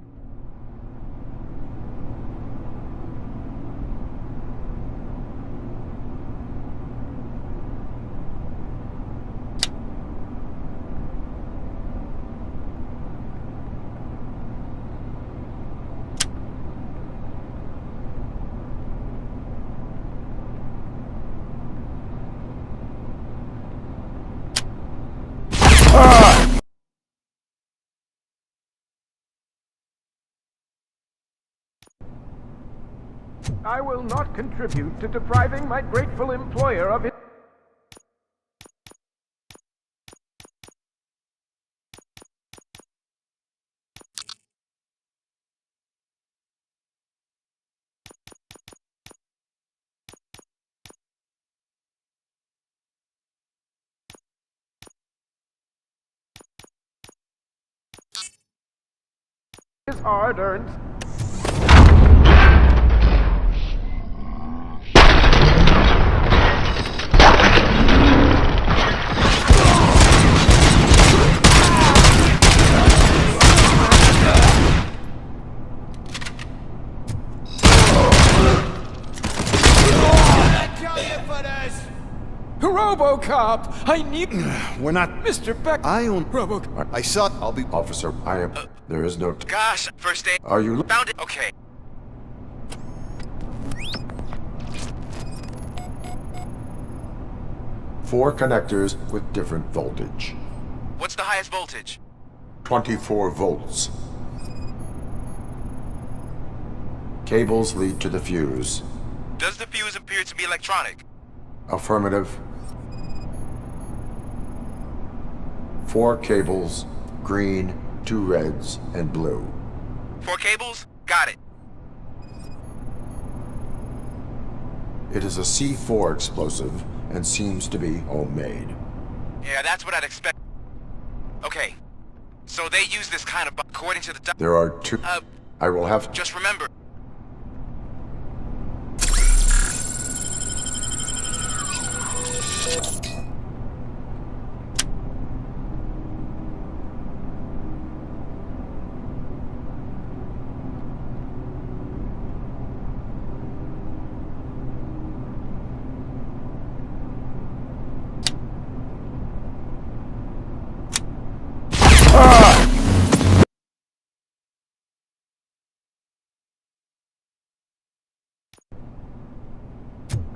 I will not contribute to depriving my grateful employer of his... his hard-earned... RoboCop! I need... We're not... Mr. Beck... I own... RoboCop... I saw... I'll be... Officer, I am... There is no... Gosh, first aid... Are you... Found it? Okay. Four connectors with different voltage. What's the highest voltage? 24 volts. Cables lead to the fuse. Does the fuse appear to be electronic? Affirmative. 4 cables, green, 2 reds, and blue. 4 cables? Got it. It is a C4 explosive and seems to be homemade. Yeah, that's what I'd expect. Okay, so they use this kind of... According to the... There are 2... I will have... Just remember...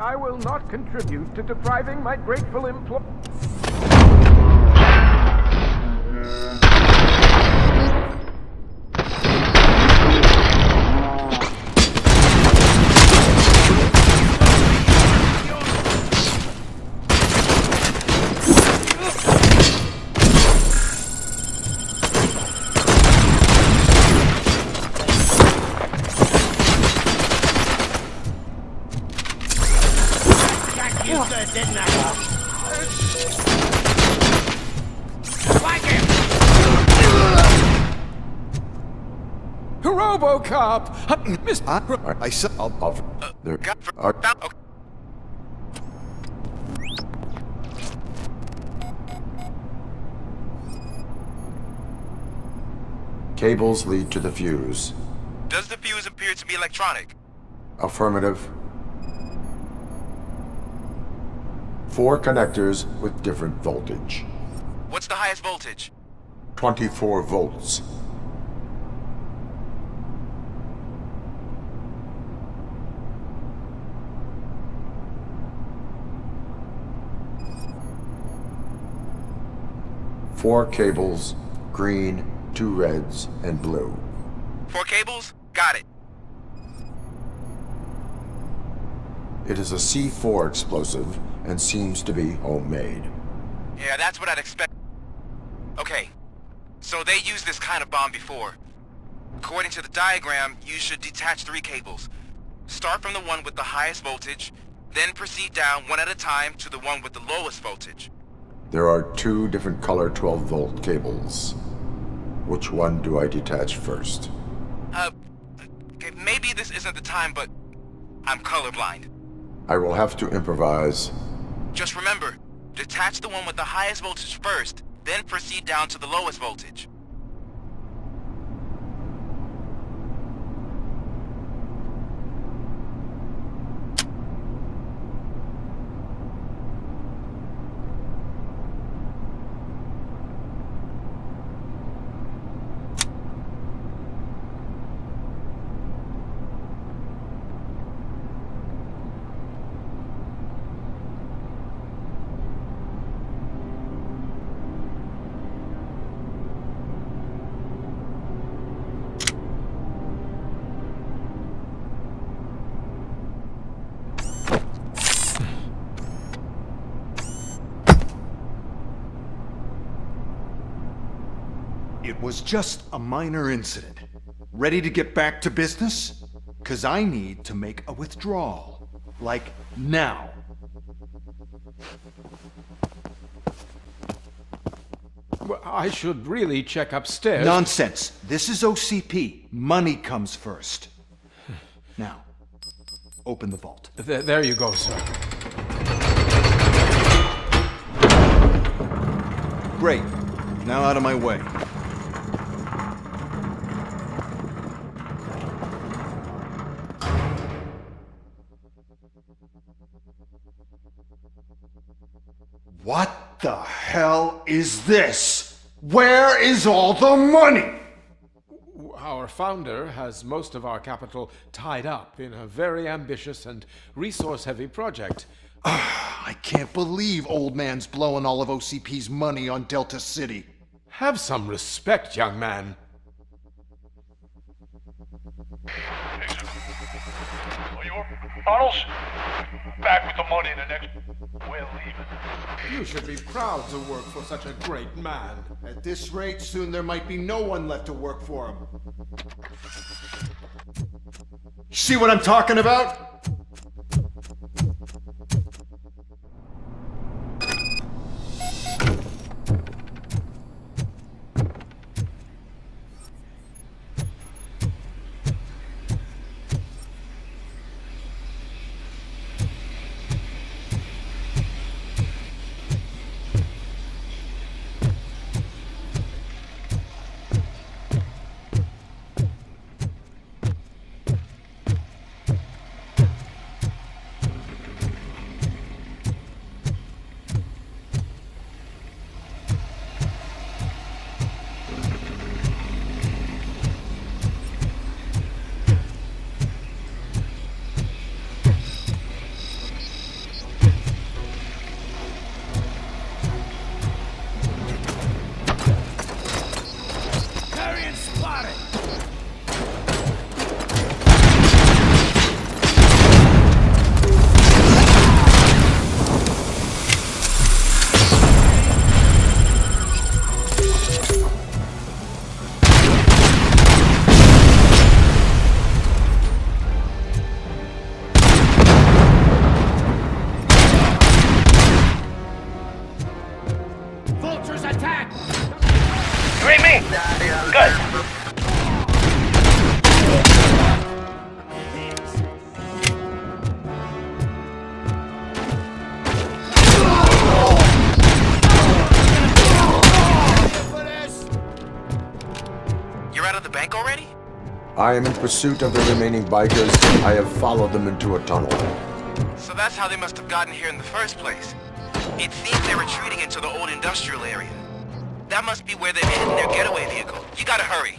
I will not contribute to depriving my grateful employer... RoboCop! I said... There are... Cables lead to the fuse. Does the fuse appear to be electronic? Affirmative. 4 connectors with different voltage. What's the highest voltage? 24 volts. Four cables, green, 2 reds, and blue. 4 cables? Got it. It is a C4 explosive and seems to be homemade. Yeah, that's what I'd expect. Okay, so they used this kind of bomb before. According to the diagram, you should detach 3 cables. Start from the one with the highest voltage, then proceed down one at a time to the one with the lowest voltage. There are 2 different color 12-volt cables. Which one do I detach first? Okay, maybe this isn't the time, but I'm colorblind. I will have to improvise. Just remember, detach the one with the highest voltage first, then proceed down to the lowest voltage. It was just a minor incident. Ready to get back to business? 'Cause I need to make a withdrawal. Like, now. Well, I should really check upstairs. Nonsense. This is OCP. Money comes first. Now, open the vault. There you go, sir. Great. Now out of my way. What the hell is this? Where is all the money? Our founder has most of our capital tied up in a very ambitious and resource-heavy project. I can't believe old man's blowing all of OCP's money on Delta City. Have some respect, young man. Bottles? Back with the money in the next... We're leaving. You should be proud to work for such a great man. At this rate, soon there might be no one left to work for him. See what I'm talking about? I am in pursuit of the remaining bikers. I have followed them into a tunnel. So that's how they must have gotten here in the first place. It seems they're retreating into the old industrial area. That must be where they've hidden their getaway vehicle. You gotta hurry.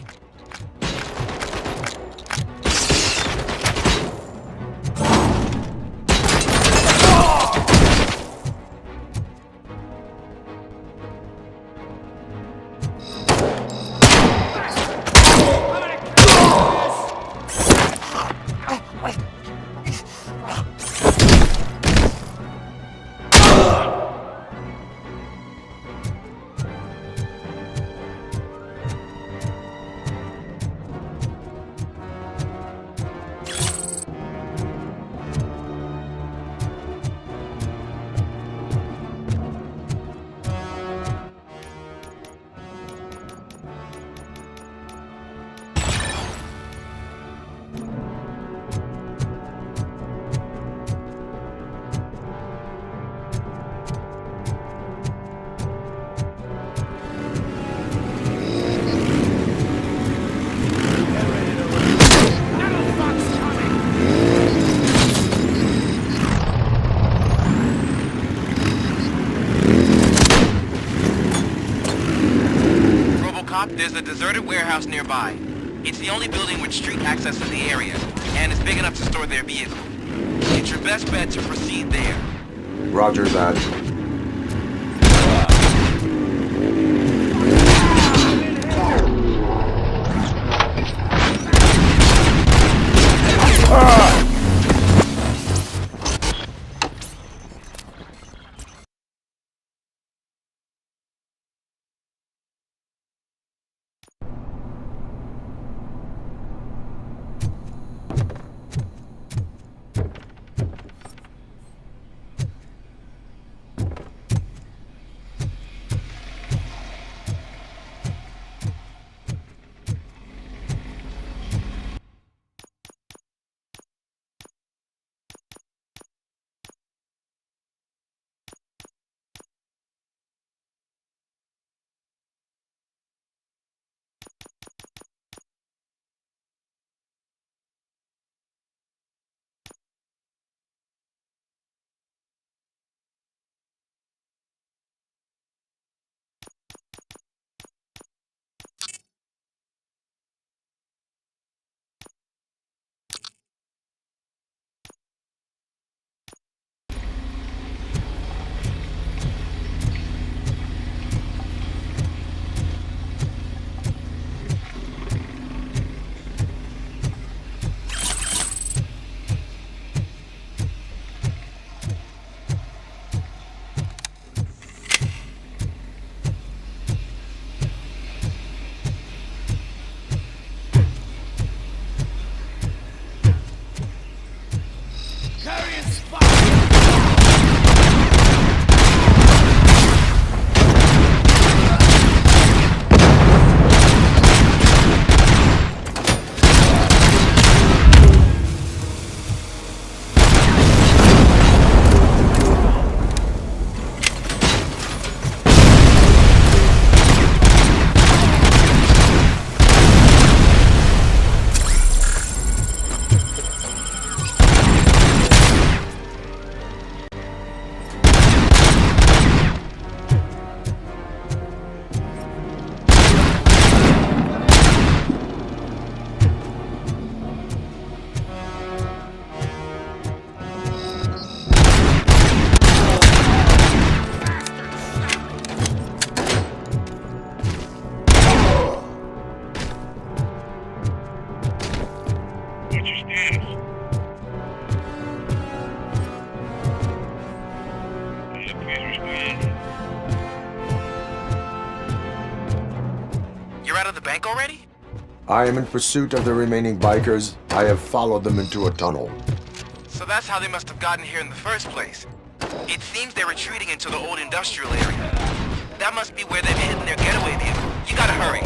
There's a deserted warehouse nearby. It's the only building with street access to the area, and it's big enough to store their vehicle. It's your best bet to proceed there. Roger that. You're out of the bank already? I am in pursuit of the remaining bikers. I have followed them into a tunnel. So that's how they must have gotten here in the first place. It seems they're retreating into the old industrial area. That must be where they've hidden their getaway vehicle. You gotta hurry.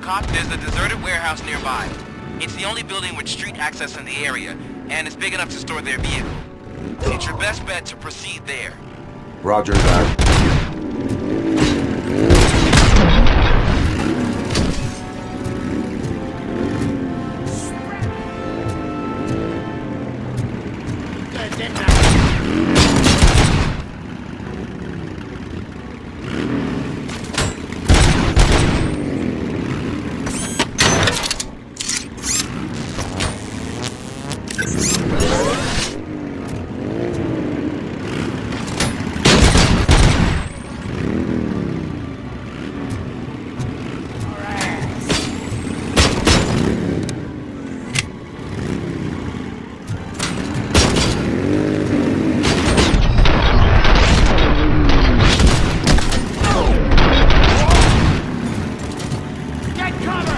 Cop, there's a deserted warehouse nearby. It's the only building with street access in the area, and it's big enough to store their vehicle. It's your best bet to proceed there. Roger that. Get cover!